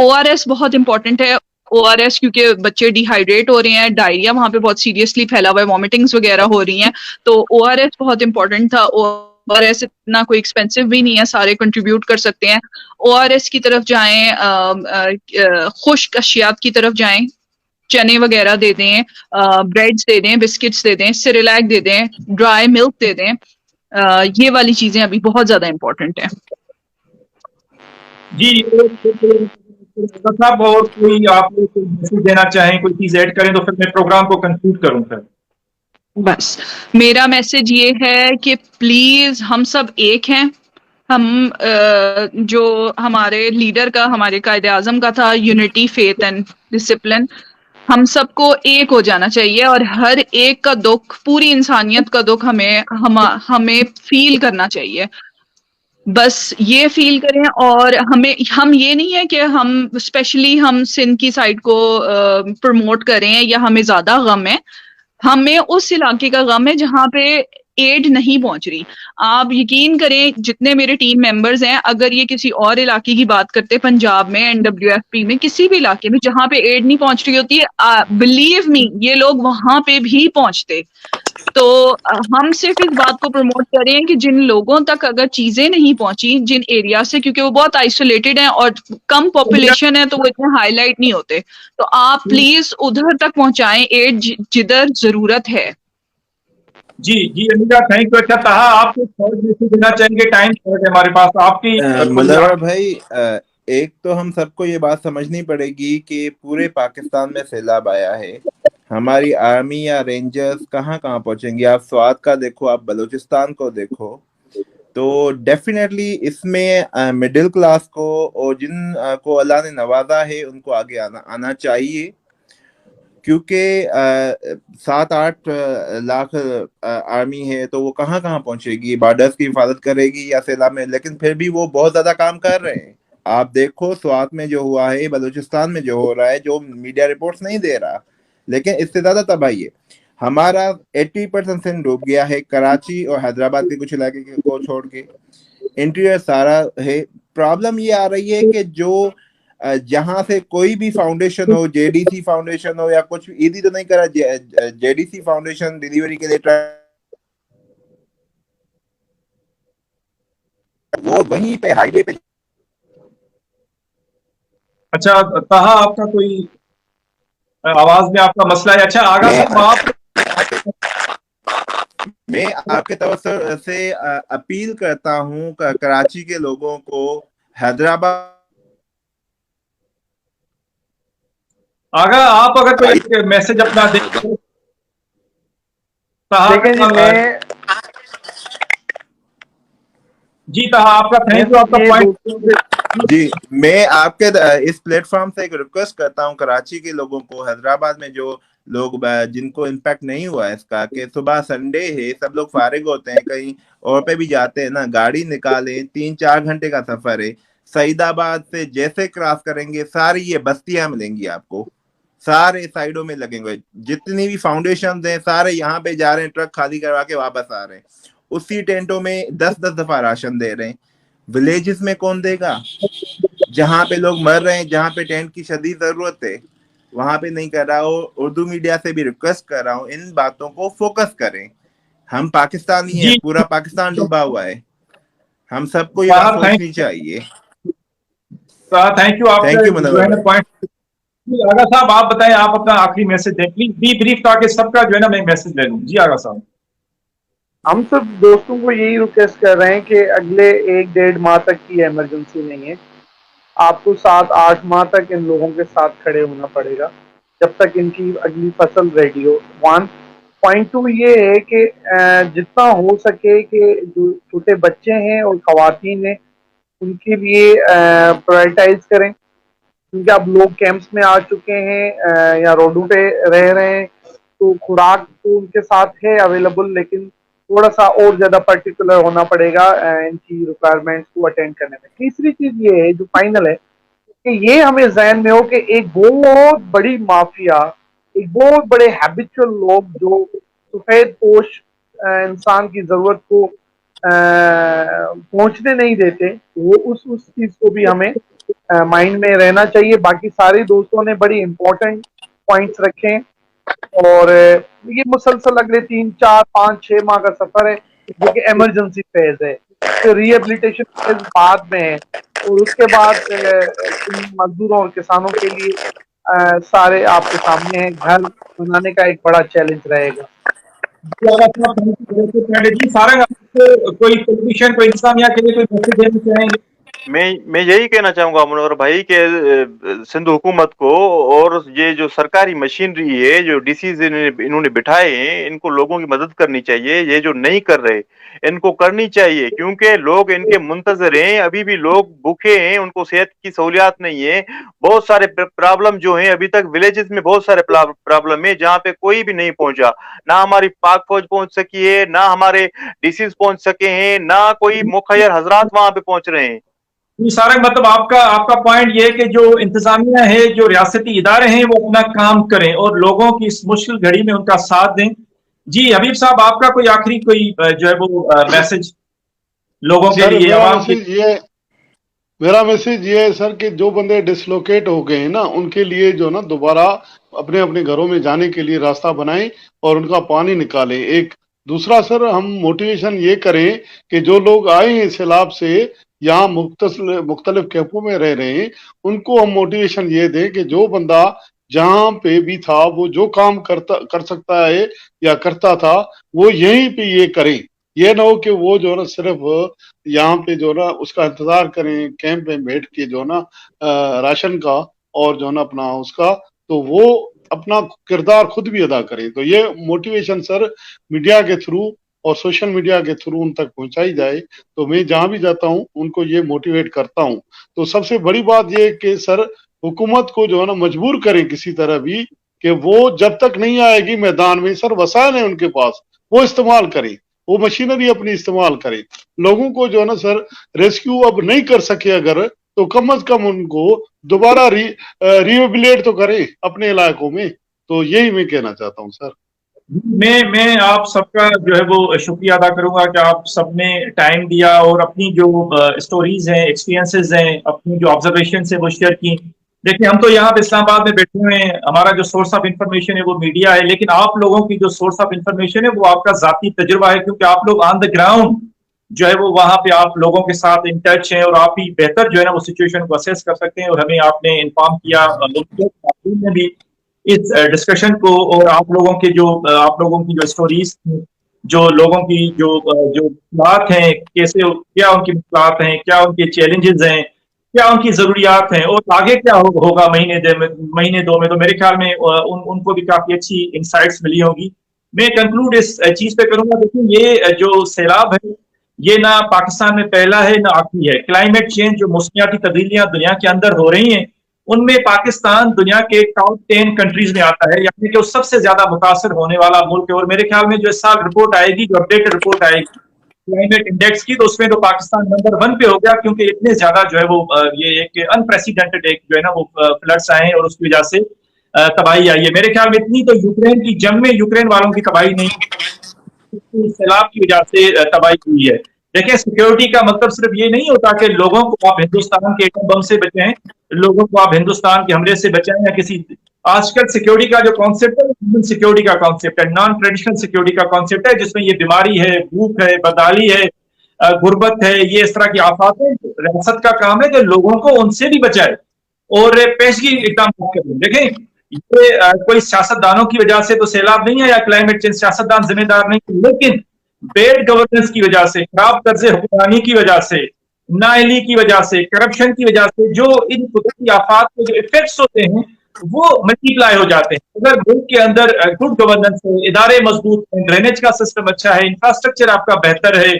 ORS बहुत इंपॉर्टेंट है। ORS क्योंकि बच्चे डिहाइड्रेट हो रहे हैं, डायरिया वहां पे बहुत सीरियसली फैला हुआ है, वॉमिटिंग्स वगैरह हो रही हैं, तो ORS बहुत इंपॉर्टेंट था। ORS इतना कोई एक्सपेंसिव भी नहीं है, सारे कंट्रीब्यूट कर सकते हैं। ORS की तरफ जाएं, खुश्क अशियात की तरफ जाएं, चने वगैरह दे दें, ब्रेड्स दे दें, बिस्किट्स दे दें, सिरिलैक दे दें, ड्राई मिल्क दे दें। ये वाली चीजें अभी बहुत ज्यादा इंपॉर्टेंट है। जी साहब, और कोई आप मैसेज देना चाहें, कोई चीज ऐड करें तो फिर मैं प्रोग्राम को कंक्लूड करूं फिर। बस मेरा मैसेज ये है कि प्लीज हम सब एक हैं। हम जो हमारे लीडर का, हमारे कायदे आजम का था, यूनिटी, फेथ एंड डिसिप्लिन, हम सबको एक हो जाना चाहिए और हर एक का दुख, पूरी इंसानियत का दुख हमें फील करना चाहिए। बस ये फील करें। और हम ये नहीं है कि हम स्पेशली हम सिंध की साइड को प्रमोट करें या हमें ज्यादा गम है, हमें उस इलाके का गम है जहां पे एड नहीं पहुंच रही। आप यकीन करें, जितने मेरे टीम मेंबर्स हैं, अगर ये किसी और इलाके की बात करते, पंजाब में, NWFP में, किसी भी इलाके में जहां पे एड नहीं पहुंच रही होती है, बिलीव मी, ये लोग वहां पे भी पहुंचते। तो हम सिर्फ इस बात को प्रमोट कर रहे हैं कि जिन लोगों तक अगर चीजें नहीं पहुंची जिन एरिया से, क्योंकि वो बहुत आइसोलेटेड हैं और कम पॉपुलेशन है तो वो इतने हाईलाइट नहीं होते, तो आप प्लीज उधर तक पहुंचाएं एड जिधर जरूरत है। जी जी अनिता, थैंक यू। अच्छा ताहा, आपको थर्ड मैसेज देना चाहेंगे? टाइम शॉर्ट है हमारे पास, आपकी मुनव्वर भाई, एक तो हम सबको ये बात समझनी पड़ेगी कि पूरे पाकिस्तान में सैलाब आया है। हमारी आर्मी या रेंजर्स कहाँ कहाँ पहुंचेंगी? आप स्वात का देखो, आप बलूचिस्तान को देखो, तो डेफिनेटली इसमें मिडिल क्लास को और जिन को अल्लाह ने नवाजा है उनको आगे आना चाहिए, क्योंकि 7-8 लाख आर्मी है तो वो कहाँ कहाँ पहुंचेगी, बॉर्डर्स की हिफाजत करेगी या सैलाब में? लेकिन फिर भी वो बहुत ज्यादा काम कर रहे हैं। आप देखो स्वात में जो हुआ है, बलूचिस्तान में जो हो रहा है, जो मीडिया रिपोर्ट्स नहीं दे रहा, लेकिन इससे ज्यादा तबाही है। हमारा 80% सिंध डूब गया है, कराची और हैदराबाद के कुछ इलाके को छोड़ के इंटीरियर सारा है। प्रॉब्लम ये आ रही है कि जो जहां से कोई भी फाउंडेशन हो, जेडीसी फाउंडेशन हो या कुछ, ईदी तो नहीं करा, जेडीसी फाउंडेशन डिलीवरी के लिए वो वहीं पे हाईवे पे। अच्छा ताहा, आपका कोई आवाज में आपका मसला है? अच्छा आगा साहब, आप मैं आपके तरफ से अपील करता हूं कराची के लोगों को, हैदराबाद आगा आप अगर कोई मैसेज अपना दे। देखिए जी, मैं जी ताहा, आपका थैंक यू, आपका पॉइंट। जी, मैं आपके इस प्लेटफॉर्म से एक रिक्वेस्ट करता हूं कराची के लोगों को, हैदराबाद में जो लोग जिनको इम्पैक्ट नहीं हुआ है इसका, कि सुबह संडे है, सब लोग फारिग होते हैं, कहीं और पे भी जाते हैं ना, गाड़ी निकालें, 3-4 घंटे का सफर है। सईदाबाद से जैसे क्रॉस करेंगे सारी ये बस्तियां मिलेंगी आपको, सारे साइडों में लगेंगे, जितनी भी फाउंडेशन हैं सारे यहाँ पे जा रहे हैं, ट्रक खाली करवा के वापस आ रहे हैं, उसी टेंटों में 10-10 दफा राशन दे रहे हैं। विलेजेस में कौन देगा? जहां पे लोग मर रहे हैं, जहां पे टेंट की शदीद जरूरत है, वहां पे नहीं कर रहा हो। उर्दू मीडिया से भी रिक्वेस्ट कर रहा हूँ, इन बातों को फोकस करें। हम पाकिस्तानी है, पूरा पाकिस्तान डूबा हुआ है, हम सबको ये बात सोचनी चाहिए। थैंक यू, आप थैंक यू मुनव्वर पॉइंट। आगा साहब आप बताएं, आप अपना आखिरी मैसेज दें प्लीज, बी ब्रीफ, ताकि सबका जो है ना मैं मैसेज ले लूं। जी आगा साहब। हम सब दोस्तों को यही रिक्वेस्ट कर रहे हैं कि अगले 1-1.5 माह तक की इमरजेंसी नहीं है। आपको 7-8 माह तक इन लोगों के साथ खड़े होना पड़ेगा जब तक इनकी अगली फसल रेडी हो। 1 पॉइंट 2 ये है कि जितना हो सके कि जो छोटे बच्चे हैं और खवातीन हैं उनके लिए प्रायोरिटाइज करें, क्योंकि अब लोग कैंप्स में आ चुके हैं या रोडों पे रह रहे हैं, तो खुराक तो उनके साथ है अवेलेबल, लेकिन थोड़ा सा और ज्यादा पर्टिकुलर होना पड़ेगा इनकी रिक्वायरमेंट्स को अटेंड करने में। तीसरी चीज ये है जो फाइनल है कि ये हमें जहन में हो कि एक बहुत बड़ी माफिया, एक बहुत बड़े हैबिचुअल लोग जो सफेद पोश इंसान की जरूरत को पहुंचने नहीं देते, वो उस चीज को भी हमें माइंड में रहना चाहिए। बाकी सारे दोस्तों ने बड़ी इंपॉर्टेंट पॉइंट्स रखे हैं और ये मुसलसल अगले 3-4-5-6 माह का सफर है जो कि इमरजेंसी फेज है, तो रिहेबिलिटेशन फेज बाद में है, और उसके बाद मजदूरों और किसानों के लिए सारे आपके सामने है, घर बनाने का एक बड़ा चैलेंज रहेगा। जी सारंग, कोई पॉलिटिशियन, कोई इंसान यहाँ के लिए कोई मैसेज देना चाहेंगे? मैं यही कहना चाहूंगा मुनव्वर भाई कि सिंध हुकूमत को और ये जो सरकारी मशीनरी है, जो डीसीज इन्होंने बिठाए हैं, इनको लोगों की मदद करनी चाहिए। ये जो नहीं कर रहे इनको करनी चाहिए, क्योंकि लोग इनके मुंतजर हैं। अभी भी लोग भूखे हैं, उनको सेहत की सहूलियात नहीं है। बहुत सारे प्रॉब्लम जो हैं अभी तक विलेजेस में, बहुत सारे प्रॉब्लम है जहाँ पे कोई भी नहीं पहुंचा। ना हमारी पाक फौज पहुंच सकी है, ना हमारे डीसीज पहुंच सके हैं, ना कोई मुखैर हजरात वहां पे पहुंच रहे हैं। सारंग, मतलब आपका पॉइंट ये है कि जो इंतजामिया है, जो रियासती इदारे हैं, वो अपना काम करें और लोगों की इस मुश्किल घड़ी में उनका साथ दें। जी हबीब साहब, आपका कोई आखिरी कोई जो है वो मैसेज लोगों के लिए, आवाम के लिए? मेरा मैसेज ये है सर कि जो बंदे डिसलोकेट हो गए हैं ना, उनके लिए जो ना दोबारा अपने अपने घरों में जाने के लिए रास्ता बनाएं और उनका पानी निकालें। एक दूसरा सर, हम मोटिवेशन ये करें कि जो लोग आए हैं सैलाब से, यहाँ मुख्तलिफ कैंपों में रह रहे हैं, उनको हम मोटिवेशन ये दें कि जो बंदा जहाँ पे भी था, वो जो काम कर सकता है या करता था, वो यहीं पे ये करें। ये ना हो कि वो जो ना सिर्फ यहाँ पे जो ना उसका इंतजार करें कैंप में बैठ के जो ना राशन का और जो ना अपना उसका, तो वो अपना किरदार खुद भी अदा करें। तो ये मोटिवेशन सर मीडिया के थ्रू और सोशल मीडिया के थ्रू उन तक पहुंचाई जाए, तो मैं जहां भी जाता हूं उनको ये मोटिवेट करता हूं। तो सबसे बड़ी बात ये कि सर हुकूमत को जो है ना मजबूर करें किसी तरह भी कि वो जब तक नहीं आएगी मैदान में, सर वसाइल है उनके पास, वो इस्तेमाल करें, वो मशीनरी अपनी इस्तेमाल करें। लोगों को जो है ना सर रेस्क्यू अब नहीं कर सके अगर, तो कम अज कम उनको दोबारा रिहेबिलिटेट तो करें अपने इलाकों में। तो यही मैं कहना चाहता हूँ सर। मैं आप सबका जो है वो शुक्रिया अदा करूंगा कि आप सबने टाइम दिया और अपनी जो स्टोरीज हैं, एक्सपीरियंसेस हैं, अपनी जो ऑब्जर्वेशन है वो शेयर की। देखिए, हम तो यहाँ पे इस्लामाबाद में बैठे हुए हैं, हमारा जो सोर्स ऑफ इंफॉर्मेशन है वो मीडिया है, लेकिन आप लोगों की जो सोर्स ऑफ इंफॉर्मेशन है वो आपका जाती तजुर्बा है, क्योंकि आप लोग ऑन द ग्राउंड जो है वो वहां पे आप लोगों के साथ इन टच हैं और आप ही बेहतर जो है ना वो सिचुएशन को असेस कर सकते हैं। और हमें आपने इन्फॉर्म किया ने भी इस डिस्कशन को, और आप लोगों की जो स्टोरीज, जो लोगों की जो बात हैं, कैसे क्या उनकी बात हैं, क्या उनके चैलेंजेस हैं, क्या उनकी जरूरियात हैं, और आगे क्या होगा महीने दो में, तो मेरे ख्याल में उनको भी काफी अच्छी इंसाइट्स मिली होगी। मैं कंक्लूड इस चीज पे करूंगा। देखिए, ये जो सैलाब है ये ना पाकिस्तान में पहला है ना आखिरी है। क्लाइमेट चेंज, जो मौसमियाती तब्दीलियां दुनिया के अंदर हो रही हैं, उनमें पाकिस्तान दुनिया के टॉप 10 कंट्रीज में आता है, यानी कि वो सबसे ज्यादा मुतासर होने वाला मुल्क है। और मेरे ख्याल में जो इस साल रिपोर्ट आएगी, जो अपडेटेड रिपोर्ट आएगी क्लाइमेट इंडेक्स की, तो उसमें तो पाकिस्तान नंबर 1 पे हो गया, क्योंकि इतने ज्यादा जो है वो ये एक अनप्रेसिडेंटेड एक जो है ना वो फ्लड्स आए हैं और उसकी वजह से तबाही आई है। मेरे ख्याल में इतनी तो यूक्रेन की जंग में यूक्रेन वालों की तबाही नहीं, सैलाब की वजह से तबाही हुई है। देखिए, सिक्योरिटी का मतलब सिर्फ ये नहीं होता कि लोगों को आप हिंदुस्तान के एटम बम से बचाएं, लोगों को आप हिंदुस्तान के हमले से बचाएं, या किसी आजकल सिक्योरिटी का जो कॉन्सेप्ट है, ह्यूमन सिक्योरिटी का कॉन्सेप्ट है, नॉन ट्रेडिशनल सिक्योरिटी का कॉन्सेप्ट है, जिसमें ये बीमारी है, भूख है, बदहाली है, गुर्बत है, ये इस तरह की आफात है। रियासत का काम है कि लोगों को उनसे भी बचाए और पेशगी इकदाम करें। देखें, ये कोई सियासतदानों की वजह से तो सैलाब नहीं है या क्लाइमेट चेंज, सियासतदान जिम्मेदार नहीं, लेकिन बेड गवर्नेंस की वजह से, खराब तर्ज हुक्मरानी की वजह से, नाअहली की वजह से, करप्शन की वजह से जो इन कुदरती आफात के जो इफेक्ट्स होते हैं वो मल्टीप्लाई हो जाते हैं। अगर मुल्क के अंदर गुड गवर्नेंस है, इदारे मजबूत हैं, ड्रेनेज का सिस्टम अच्छा है, इंफ्रास्ट्रक्चर आपका बेहतर है,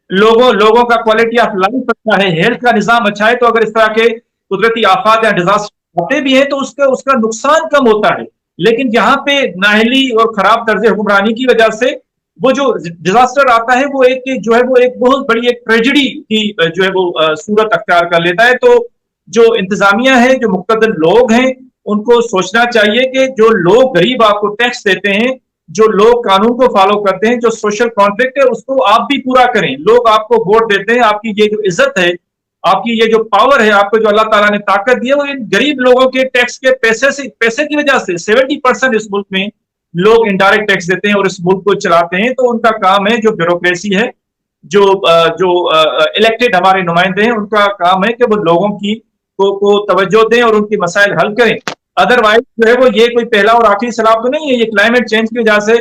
लोगों का क्वालिटी ऑफ लाइफ अच्छा है, हेल्थ का निजाम अच्छा है, तो अगर इस तरह के कुदरती आफात या डिजास्टर आते भी हैं तो उसका नुकसान कम होता है। लेकिन जहां पे नाअहली और खराब तर्ज हुक्मरानी की वजह से वो जो डिजास्टर आता है वो एक जो है वो एक बहुत बड़ी एक ट्रेजेडी की जो है वो सूरत अख्तियार कर लेता है। तो जो इंतजामिया है, जो मुक़्तदर लोग हैं, उनको सोचना चाहिए कि जो लोग गरीब आपको टैक्स देते हैं, जो लोग कानून को फॉलो करते हैं, जो सोशल कॉन्ट्रैक्ट है उसको आप भी पूरा करें। लोग आपको वोट देते हैं, आपकी ये जो इज्जत है, आपकी ये जो पावर है, आपको जो अल्लाह ताला ने ताकत दी है, वो इन गरीब लोगों के टैक्स के पैसे की वजह से 70% इस मुल्क में लोग इनडायरेक्ट टैक्स देते हैं और इस मुल्क को चलाते हैं। तो उनका काम है, जो ब्यूरोक्रेसी है, जो इलेक्टेड हमारे नुमाइंदे हैं, उनका काम है कि वो लोगों की को तवज्जो दें और उनकी मसाइल हल करें। अदरवाइज जो है वो ये कोई पहला और आखिरी सैलाब तो नहीं है। ये क्लाइमेट चेंज की वजह से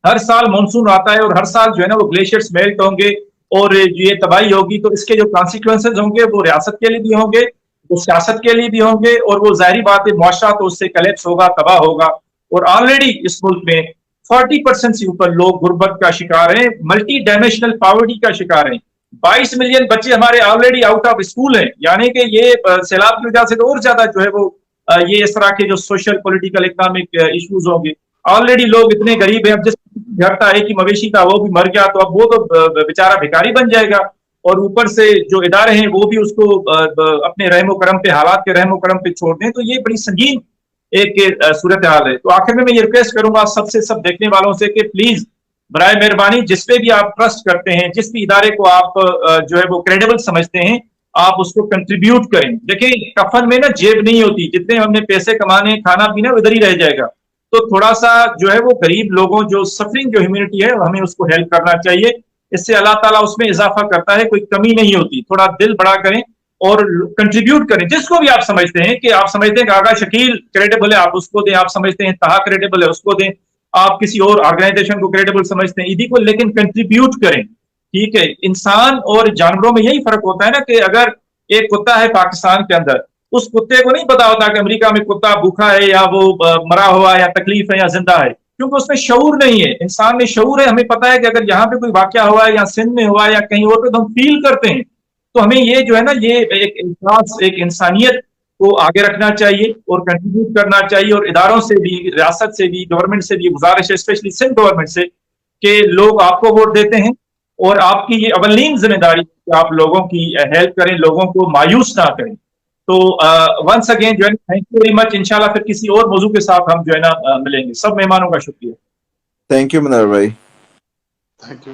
हर साल मानसून आता है और हर साल जो है ना वो ग्लेशियर्स मेल्ट होंगे और ये तबाही होगी, तो इसके जो कॉन्सिक्वेंसेज होंगे वो रियासत के लिए भी होंगे, वो सियासत के लिए भी होंगे, और वो जाहिर बात है मुआशरा तो उससे कलेप्स होगा, तबाह होगा। और ऑलरेडी इस मुल्क में 40% से ऊपर लोग गुर्बत का शिकार हैं, मल्टी डायमेंशनल पॉवर्टी का शिकार हैं। 22 मिलियन बच्चे हमारे ऑलरेडी आउट ऑफ स्कूल हैं, यानी कि ये सैलाब की वजह से तो और ज्यादा जो है वो ये इस तरह के जो सोशल पॉलिटिकल इकोनॉमिक इश्यूज होंगे। ऑलरेडी लोग इतने गरीब हैं, अब जिस घर का एक ही मवेशी था वो भी मर गया तो अब वो तो बेचारा भिखारी बन जाएगा, और ऊपर से जो इदारे हैं वो भी उसको अपने रहमो करम पे, हालात के रहमो करम पे छोड़ दें, तो ये बड़ी संगीन एक सूरत हाल है। तो आखिर में मैं ये रिक्वेस्ट करूंगा सबसे, सब देखने वालों से कि प्लीज बराए मेहरबानी जिस पे भी आप ट्रस्ट करते हैं, जिस भी इदारे को आप जो है वो क्रेडिबल समझते हैं, आप उसको कंट्रीब्यूट करें। देखिए कफन में ना जेब नहीं होती, जितने हमने पैसे कमाने खाना पीना उधर ही रह जाएगा। तो थोड़ा सा जो है वो गरीब लोगों जो सफरिंग जो ह्यूमैनिटी है हमें उसको हेल्प करना चाहिए। इससे अल्लाह ताला उसमें इजाफा करता है, कोई कमी नहीं होती। थोड़ा दिल बड़ा करें और कंट्रीब्यूट करें, जिसको भी आप समझते हैं कि आप समझते हैं कि आगा शकील क्रेडिबल है, आप उसको दें। आप समझते हैं तहा क्रेडिबल है, उसको दें। आप किसी और ऑर्गेनाइजेशन को क्रेडिबल समझते हैं, ईदी को, लेकिन कंट्रीब्यूट करें। ठीक है, इंसान और जानवरों में यही फर्क होता है ना कि अगर एक कुत्ता है पाकिस्तान के अंदर, उस कुत्ते को नहीं पता होता कि अमेरिका में कुत्ता भूखा है या वो मरा हुआ या तकलीफ है या जिंदा है, क्योंकि उसमें शऊर नहीं है। इंसान में शऊर है, हमें पता है कि अगर यहाँ पे कोई वाकया हुआ है या सिंध में हुआ है या कहीं और पे, तो हम फील करते हैं। तो हमें ये जो है ना, ये एक इंसास, एक इंसानियत को आगे रखना चाहिए और कंट्रीब्यूट करना चाहिए। और इदारों से भी, रियासत से भी, गवर्नमेंट से भी गुजारिश है, स्पेशली सिंध गवर्नमेंट से, कि लोग आपको वोट देते हैं और आपकी ये अवलीन जिम्मेदारी कि आप लोगों की हेल्प करें, लोगों को मायूस ना करें। तो वंस अगेन जो है, थैंक यू वेरी मच। इंशाल्लाह फिर किसी और मौजू के साथ हम जो है ना मिलेंगे। सब मेहमानों का शुक्रिया। थैंक यू मुनव्वर भाई। Thank you.